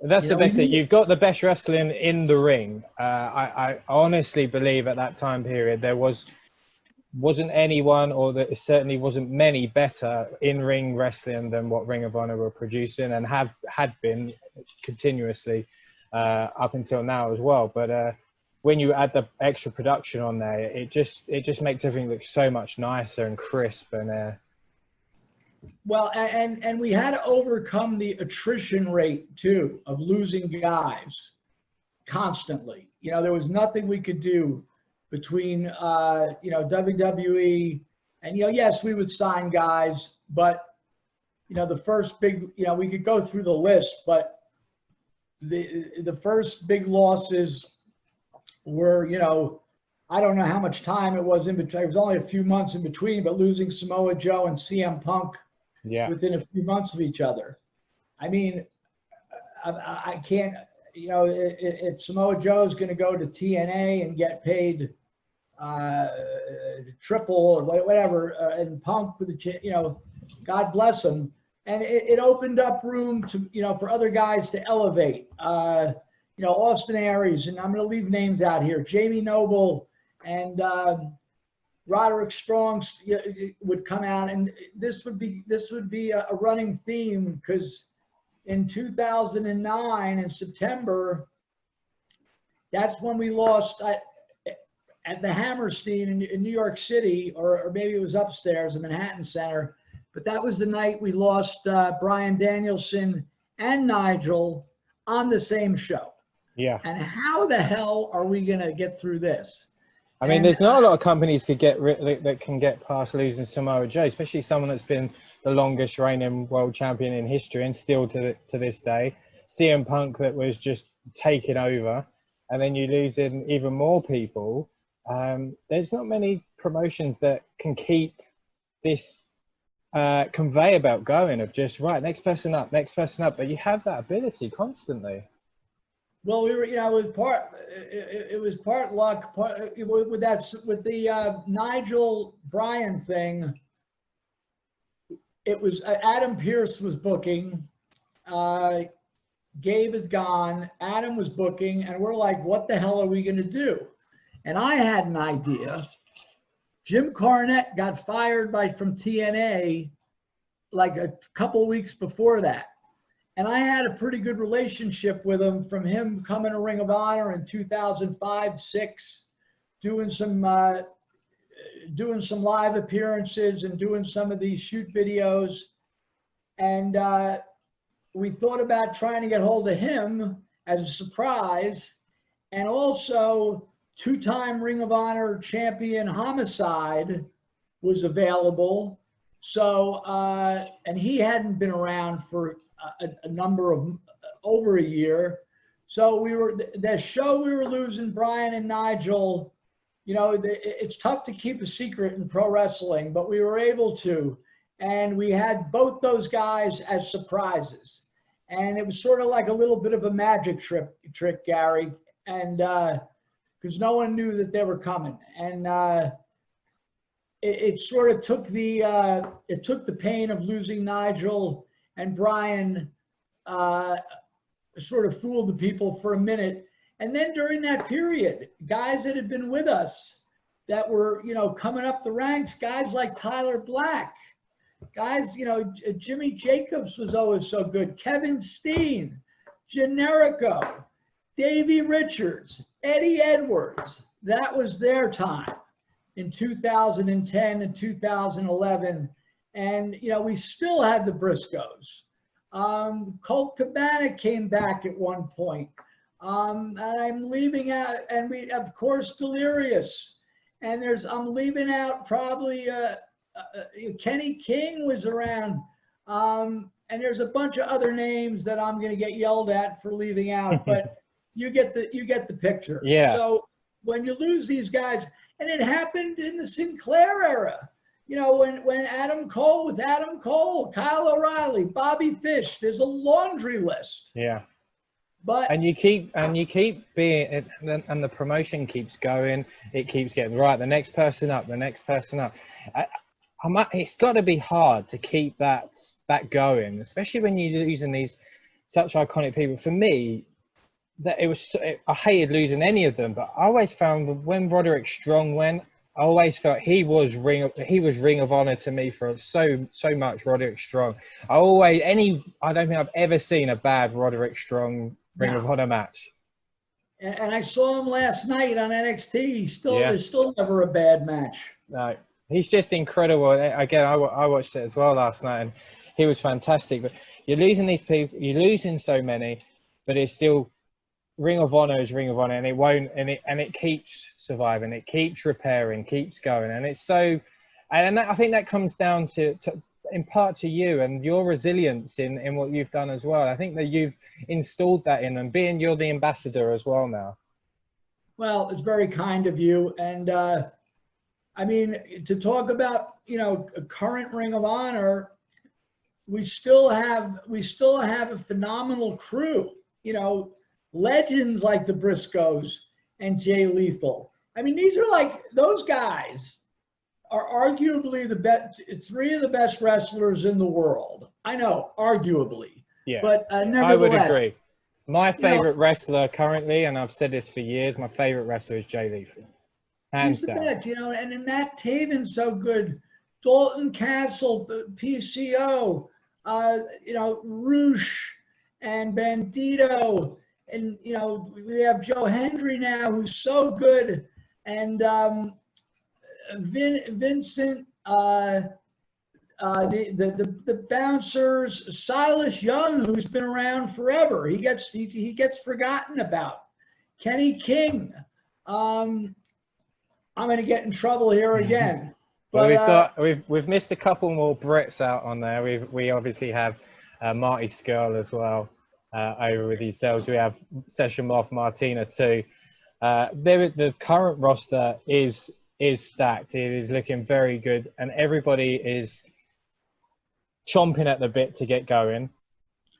That's the best thing. You've got the best wrestling in the ring. I honestly believe at that time period there wasn't anyone, or that it certainly wasn't many, better in-ring wrestling than what Ring of Honor were producing and had been continuously up until now as well. But when you add the extra production on there, it just makes everything look so much nicer and crisp. And well, and we had to overcome the attrition rate too of losing guys constantly. You know, there was nothing we could do between you know, WWE and, you know, yes, we would sign guys, but you know, the first big, you know, we could go through the list, but the first big losses were, you know, I don't know how much time it was in between. It was only a few months in between, but losing Samoa Joe and CM Punk within a few months of each other. I mean, I can't, you know, if Samoa Joe is going to go to TNA and get paid triple or whatever, and Punk with the, you know, God bless him. And it opened up room to, you know, for other guys to elevate. You know, Austin Aries, and I'm going to leave names out here. Jamie Noble and Roderick Strong would come out, and this would be a running theme, because in 2009 in September, that's when we lost at the Hammerstein in New York City, or maybe it was upstairs in Manhattan Center. But that was the night we lost Bryan Danielson and Nigel on the same show. yeah. And how the hell are we going to get through this? I mean, there's not a lot of companies that can get past losing Samoa Joe, especially someone that's been the longest reigning world champion in history and still to this day. CM Punk that was just taken over, and then you lose in even more people. There's not many promotions that can keep this conveyor belt going of just, right, next person up, but you have that ability constantly. Well, we were, you know, it was part luck, with the Nigel Bryan thing. It was Adam Pearce was booking, Gabe is gone, Adam was booking, and we're like, what the hell are we going to do? And I had an idea. Jim Cornette got fired from TNA like a couple weeks before that. And I had a pretty good relationship with him, from him coming to Ring of Honor in 2005-06, doing some live appearances and doing some of these shoot videos. And we thought about trying to get hold of him as a surprise. And also, two-time Ring of Honor champion Homicide was available. So, and he hadn't been around for a number of over a year. So the show we were losing Bryan and Nigel, you know, it's tough to keep a secret in pro wrestling, but we were able to, and we had both those guys as surprises. And it was sort of like a little bit of a magic trick, Gary, and because no one knew that they were coming. And it sort of took the pain of losing Nigel and Brian, sort of fooled the people for a minute. And then during that period, guys that had been with us that were, coming up the ranks, guys like Tyler Black, guys, Jimmy Jacobs was always so good, Kevin Steen, Generico, Davey Richards, Eddie Edwards. That was their time in 2010 and 2011. And, we still had the Briscoes. Colt Cabana came back at one point. And I'm leaving out, and we, of course, Delirious. And I'm leaving out probably Kenny King was around. And there's a bunch of other names that I'm going to get yelled at for leaving out, but you get the picture. Yeah. So when you lose these guys, and it happened in the Sinclair era, when Adam Cole with Adam Cole, Kyle O'Reilly, Bobby Fish, there's a laundry list. Yeah. But and you keep being, and the promotion keeps going. It keeps getting right. The next person up. It's got to be hard to keep that going, especially when you're losing these such iconic people. For me, I hated losing any of them, but I always found when Roderick Strong went, I always felt he was Ring of Honor to me for so much. Roderick Strong. I don't think I've ever seen a bad Roderick Strong Ring of Honor match. And I saw him last night on NXT. There's still never a bad match. No, he's just incredible. Again, I watched it as well last night, and he was fantastic. But you're losing these people. You're losing so many, but it's still Ring of Honor is Ring of Honor, and it won't, and it keeps surviving. It keeps repairing, keeps going, and it's so. And I think that comes down to in part to you and your resilience in what you've done as well. I think that you've installed that in them, you're the ambassador as well now. Well, it's very kind of you. And I mean, to talk about, a current Ring of Honor, we still have a phenomenal crew, legends like the Briscoes and Jay Lethal. I mean, these are like, those guys are arguably three of the best wrestlers in the world. I know, arguably. Yeah. But nevertheless. I would agree. My favorite wrestler currently, and I've said this for years, my favorite wrestler is Jay Lethal. Hands down. Best, and then Matt Taven's so good. Dalton Castle, PCO, Roosh and Bandito. And, we have Joe Hendry now, who's so good. And Vincent, the bouncers, Silas Young, who's been around forever. He gets forgotten about. Kenny King. I'm going to get in trouble here again. But we've missed a couple more Brits out on there. We obviously have Marty Skrull as well over with yourselves. We have Session Moth Martina too. The current roster is stacked. It is looking very good, and everybody is chomping at the bit to get going,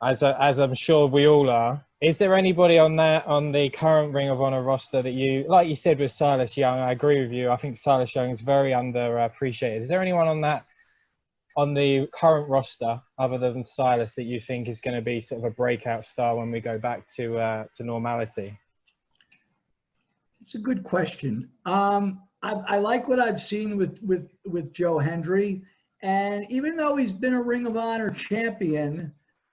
as I'm sure we all are. Is there anybody on the current Ring of Honor roster that you, like you said with Silas Young, I agree with you. I think Silas Young is very underappreciated. Is there anyone on the current roster other than Silas that you think is going to be sort of a breakout star when we go back to normality? It's a good question. I like what I've seen with Joe Hendry, and even though he's been a Ring of Honor champion,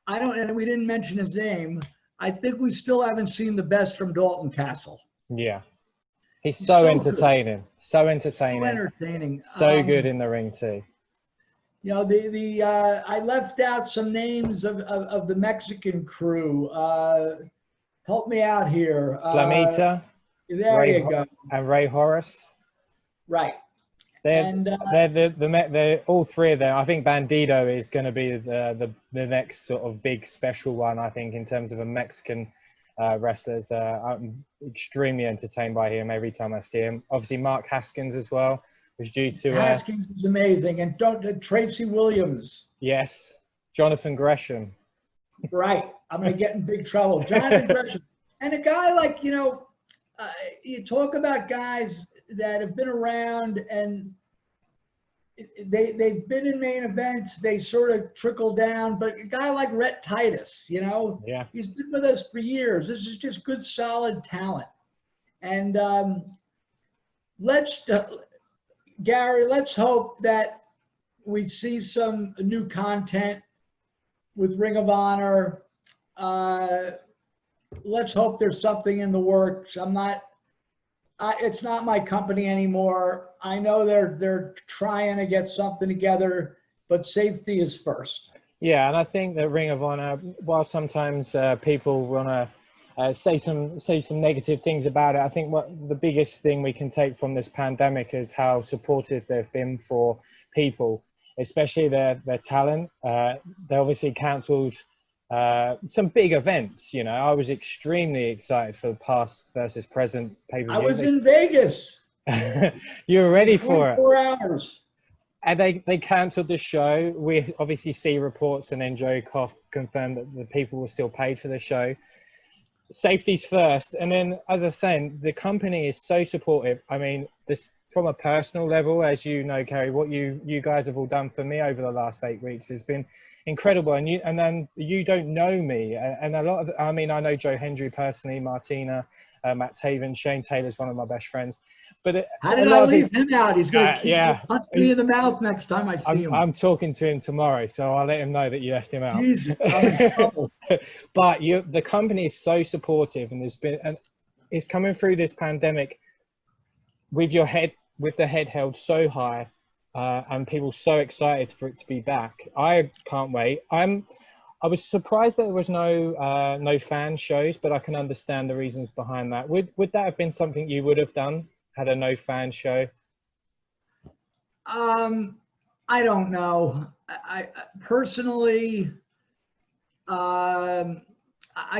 and we didn't mention his name, I think we still haven't seen the best from Dalton Castle. Yeah, he's so entertaining, good. So entertaining, so good in the ring too. I left out some names of the Mexican crew. Help me out here. Flamita. There you go. And Ray Horace. Right. They're all three of them. I think Bandito is going to be the next sort of big special one, I think, in terms of a Mexican wrestlers. I'm extremely entertained by him every time I see him. Obviously, Mark Haskins as well was due to... Haskins is amazing. And Tracy Williams. Yes. Jonathan Gresham. Right. I'm going to get in big trouble. Jonathan Gresham. And a guy like, you talk about guys that have been around and they've been in main events. They sort of trickle down. But a guy like Rhett Titus, Yeah. he's been with us for years. This is just good, solid talent. And Gary, let's hope that we see some new content with Ring of Honor. Let's hope there's something in the works. It's not my company anymore. I know they're trying to get something together, but safety is first. Yeah, and I think that Ring of Honor, while sometimes people want to say some negative things about it, I think what the biggest thing we can take from this pandemic is how supportive they've been for people, especially their talent. They obviously cancelled some big events. I was extremely excited for the past versus present pay-per-view. I was in Vegas. You were ready for it. 24 hours. And they cancelled the show. We obviously see reports, and then Joe Koff confirmed that the people were still paid for the show. Safety's first. And then, as I was saying, the company is so supportive. I mean, this from a personal level, as you know, Cary, what you guys have all done for me over the last 8 weeks has been incredible. And then you don't know me. And a lot of, I know Joe Hendry personally, Martina, Matt Taven, Shane Taylor's one of my best friends. But how did I leave him out? He's going to punch me in the mouth next time I see him. I'm talking to him tomorrow, so I'll let him know that you left him out. Jesus, I'm in trouble. But the company is so supportive, and it's coming through this pandemic with the head held so high, and people so excited for it to be back. I can't wait. I was surprised that there was no fan shows, but I can understand the reasons behind that. Would that have been something you would have done, had a no fan show? I don't know. I personally, I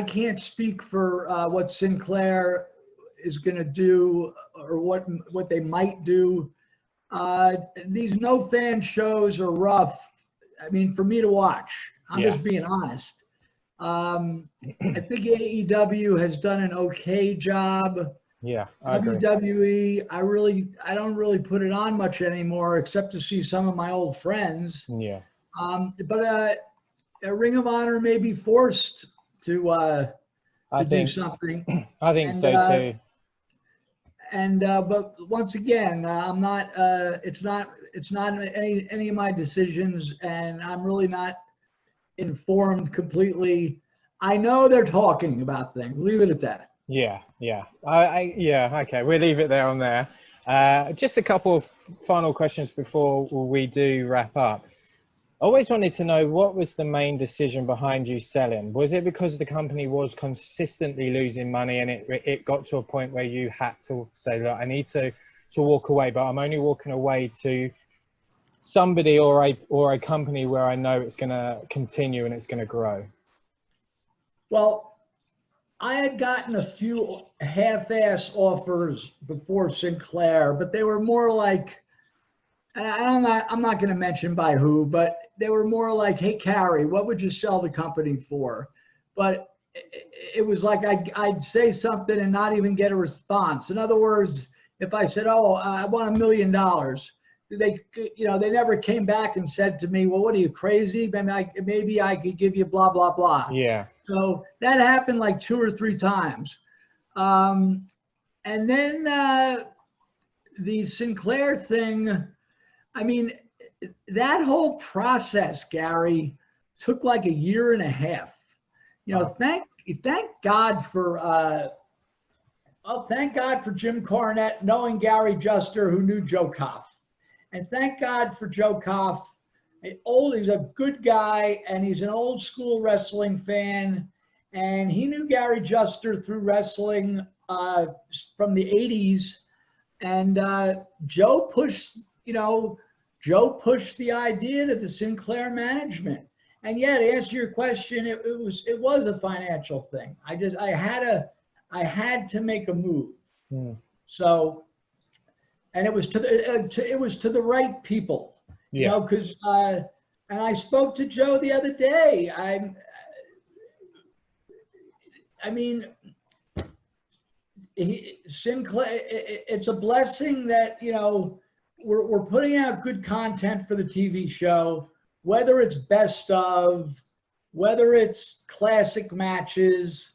can't speak for what Sinclair is going to do or what they might do. These no fan shows are rough. I mean, for me to watch. I'm just being honest. I think AEW has done an okay job. Yeah, I agree. WWE, I don't really put it on much anymore, except to see some of my old friends. Yeah. But a Ring of Honor may be forced to do something. I think so too. And but once again, I'm not. It's not any of my decisions, and I'm really not informed completely. I know they're talking about things. Leave it at that. Yeah. Okay, we'll leave it there on there. Just a couple of final questions before we do wrap up. I always wanted to know, what was the main decision behind you selling? Was it because the company was consistently losing money and it got to a point where you had to say, look, I need to walk away, but I'm only walking away to somebody or a company where I know it's going to continue and it's going to grow? Well, I had gotten a few half-ass offers before Sinclair, but they were more like, and I'm not going to mention by who, but they were more like, hey, Cary, what would you sell the company for? But it was like I'd say something and not even get a response. In other words, if I said, oh, I want $1 million, they never came back and said to me, well, what are you, crazy? Maybe I could give you blah, blah, blah. Yeah. So that happened like 2 or 3 times. And then the Sinclair thing, I mean, that whole process, Gary, took like 1.5 years. Thank God for thank God for Jim Cornette knowing Gary Juster, who knew Joe Koff. And thank God for Joe Koff. He's a good guy, and he's an old school wrestling fan. And he knew Gary Juster through wrestling from the 80s. And Joe pushed the idea to the Sinclair management. And yeah, to answer your question, it was a financial thing. I had to make a move. So, and it was to the right people. Yeah. Because and I spoke to Joe the other day. I mean, Sinclair, it's a blessing that, you know, we're putting out good content for the TV show, whether it's best of, whether it's classic matches.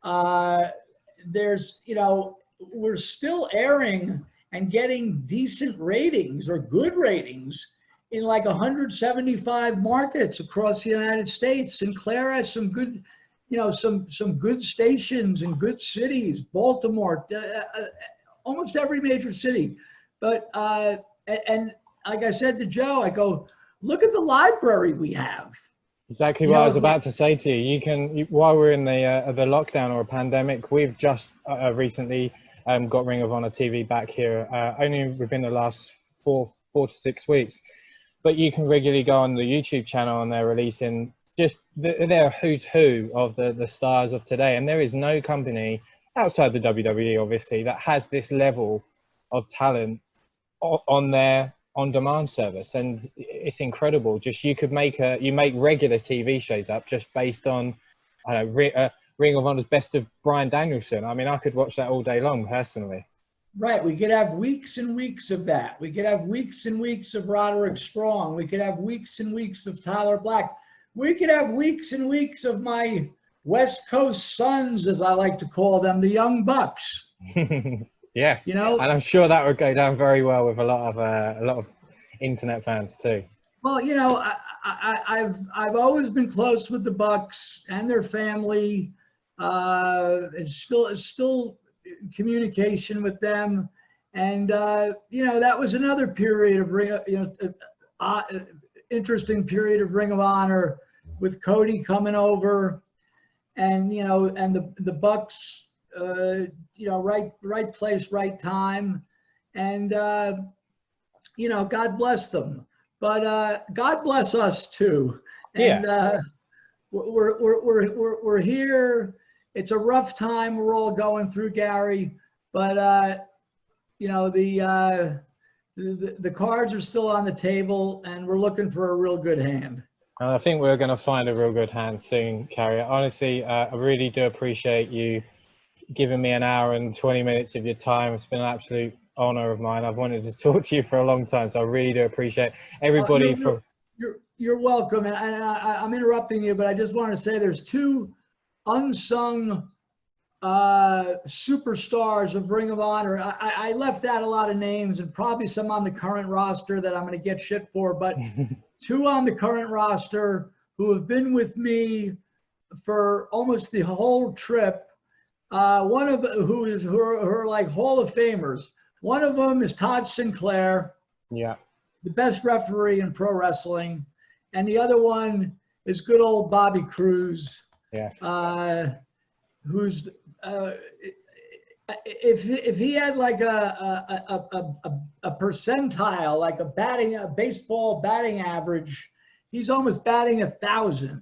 There's, you know, we're still airing and getting decent ratings or good ratings in like 175 markets across the United States. Sinclair has some good, you know, some good stations in good cities, Baltimore, almost every major city. But, and like I said to Joe, I go, look at the library we have. Exactly what I was about to say to you. You can, while we're in the lockdown or a pandemic, we've just recently got Ring of Honor TV back here, only within the last four to 6 weeks. But you can regularly go on the YouTube channel and they're releasing just they're who's who of the stars of today. And there is no company outside the WWE, obviously, that has this level of talent on their on-demand service. And it's incredible. Just you make regular TV shows up just based on, I don't know, Ring of Honor's Best of Bryan Danielson. I mean, I could watch that all day long personally. Right. We could have weeks and weeks of that. We could have weeks and weeks of Roderick Strong. We could have weeks and weeks of Tyler Black. We could have weeks and weeks of my West Coast sons, as I like to call them, the Young Bucks. Yes. You know, and I'm sure that would go down very well with a lot of internet fans too. Well, you know, I've always been close with the Bucks and their family. It's still communication with them, and you know, that was another period of interesting period of Ring of Honor with Cody coming over, and you know, and the Bucks, you know, right place, right time, and you know, God bless them, but God bless us too, and yeah. We're here. It's a rough time we're all going through, Gary, but you know, the cards are still on the table, and we're looking for a real good hand. And I think we're going to find a real good hand soon, Cary. Honestly, I really do appreciate you giving me an hour and 20 minutes of your time. It's been an absolute honor of mine. I've wanted to talk to you for a long time, so I really do appreciate everybody. You're welcome, and I'm interrupting you, but I just want to say there's two unsung superstars of Ring of Honor. I left out a lot of names and probably some on the current roster that I'm going to get shit for, but two on the current roster who have been with me for almost the whole trip. One of who are like Hall of Famers. One of them is Todd Sinclair, yeah, the best referee in pro wrestling, and the other one is good old Bobby Cruz. Yes. Who's if he had like a percentile, like a baseball batting average, he's almost batting 1,000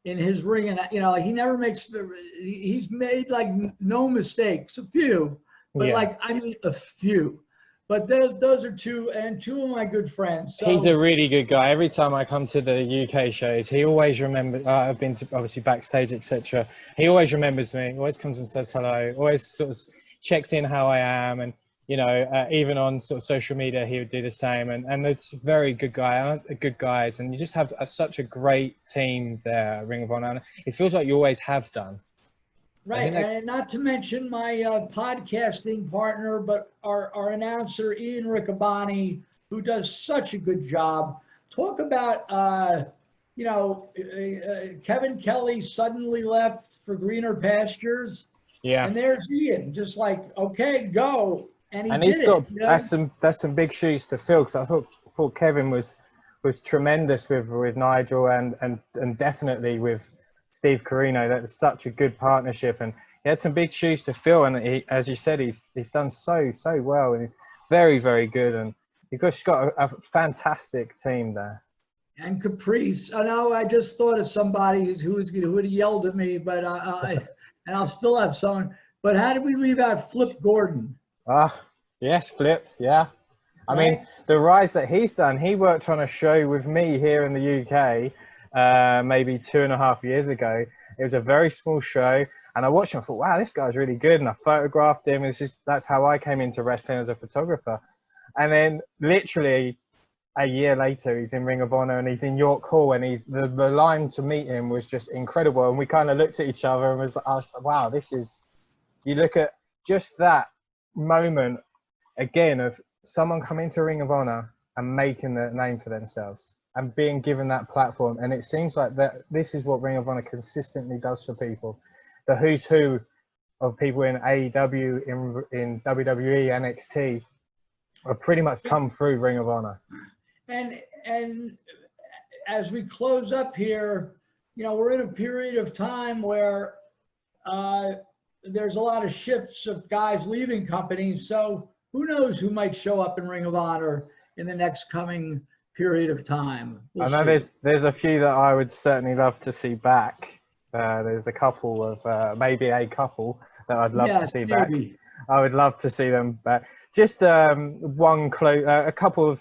in his ring, and you know, like he's made like no mistakes, a few, but yeah. like, I mean, a few. But those are two of my good friends. So, he's a really good guy. Every time I come to the UK shows, he always remembers. I've been to obviously backstage, etc. He always remembers me. Always comes and says hello. Always sort of checks in how I am, and you know, even on sort of social media, he would do the same. And they're very good guys, and you just have such a great team there, Ring of Honor. It feels like you always have done. Right, and not to mention my podcasting partner, but our announcer, Ian Riccaboni, who does such a good job. Talk about, you know, Kevin Kelly suddenly left for greener pastures. Yeah. And there's Ian, just like, okay, go. And he's got, you know? that's some big shoes to fill, because I thought Kevin was tremendous with Nigel and definitely with Steve Corino. That was such a good partnership, and he had some big shoes to fill, and he, as you said, he's done so well, and he's very, very good, and you've just got a fantastic team there. And Caprice, I know, I just thought of somebody who would have yelled at me, but and I'll still have someone. But how did we leave out Flip Gordon? Yes, Flip, yeah. I mean, the rise that he's done, he worked on a show with me here in the UK maybe 2.5 years ago. It was a very small show. And I watched him, I thought, wow, this guy's really good. And I photographed him. That's how I came into wrestling, as a photographer. And then literally a year later, he's in Ring of Honor and he's in York Hall, and the line to meet him was just incredible. And we kind of looked at each other and I was like, wow, you look at just that moment again of someone coming to Ring of Honor and making the name for themselves and being given that platform. And it seems like that this is what Ring of Honor consistently does for people. The who's who of people in AEW, in WWE, NXT, have pretty much come through Ring of Honor. And as we close up here, we're in a period of time where there's a lot of shifts of guys leaving companies. So who knows who might show up in Ring of Honor in the next coming period of time. I know there's a few that I would certainly love to see back. There's a couple of maybe a couple that I'd love to see back. I would love to see them back. Just a couple of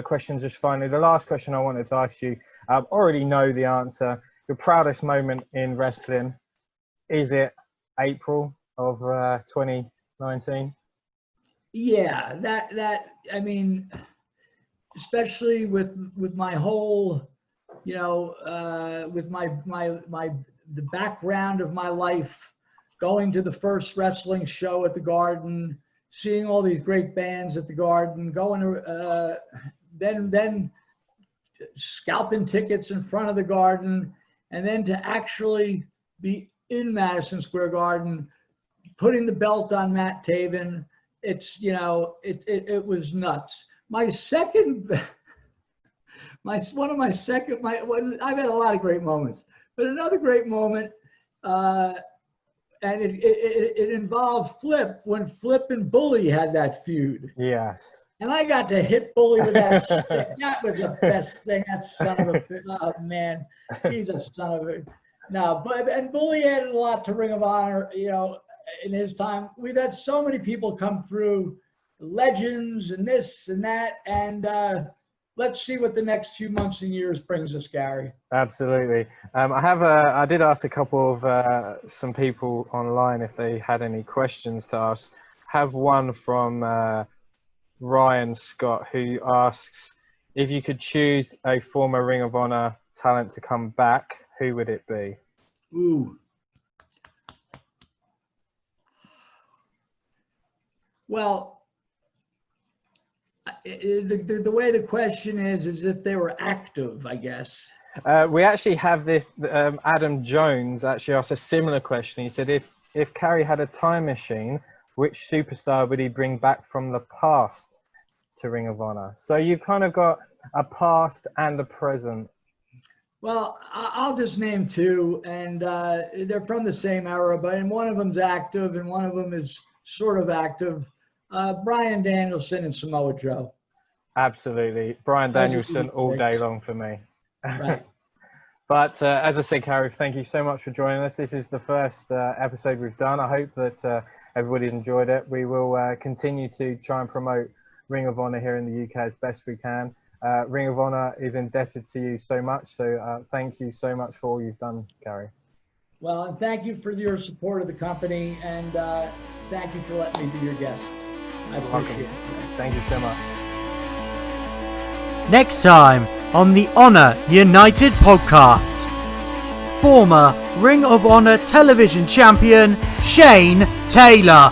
questions just finally. The last question I wanted to ask you, I already know the answer. Your proudest moment in wrestling, is it April of 2019? Yeah, that I mean, especially with my whole, with the background of my life, going to the first wrestling show at the Garden, seeing all these great bands at the Garden, going to then scalping tickets in front of the Garden, and then to actually be in Madison Square Garden, putting the belt on Matt Taven. It's, it was nuts. I've had a lot of great moments, but another great moment, and it involved Flip, when Flip and Bully had that feud. Yes. And I got to hit Bully with that stick. That was the best thing. That son of a, oh man, he's a son of a. No, and Bully added a lot to Ring of Honor, in his time. We've had so many people come through, legends and this and that, and let's see what the next few months and years brings us, Gary. Absolutely. I did ask a couple of some people online if they had any questions to ask. Have one from Ryan Scott, who asks, if you could choose a former Ring of Honor talent to come back, who would it be? Ooh. Well, the way the question is if they were active, I guess. We actually have this, Adam Jones actually asked a similar question. He said, if Cary had a time machine, which superstar would he bring back from the past to Ring of Honor? So you've kind of got a past and a present. Well, I'll just name two, and they're from the same era, but one of them's active and one of them is sort of active. Bryan Danielson and Samoa Joe. Absolutely. Bryan Danielson all day long for me. Right. But as I said, Cary, thank you so much for joining us. This is the first episode we've done. I hope that everybody enjoyed it. We will continue to try and promote Ring of Honor here in the UK as best we can. Ring of Honor is indebted to you so much. So thank you so much for all you've done, Cary. Well, and thank you for your support of the company, and thank you for letting me be your guest. I appreciate it. Thank you so much. Next time on the Honor United podcast, former Ring of Honor television champion Shane Taylor.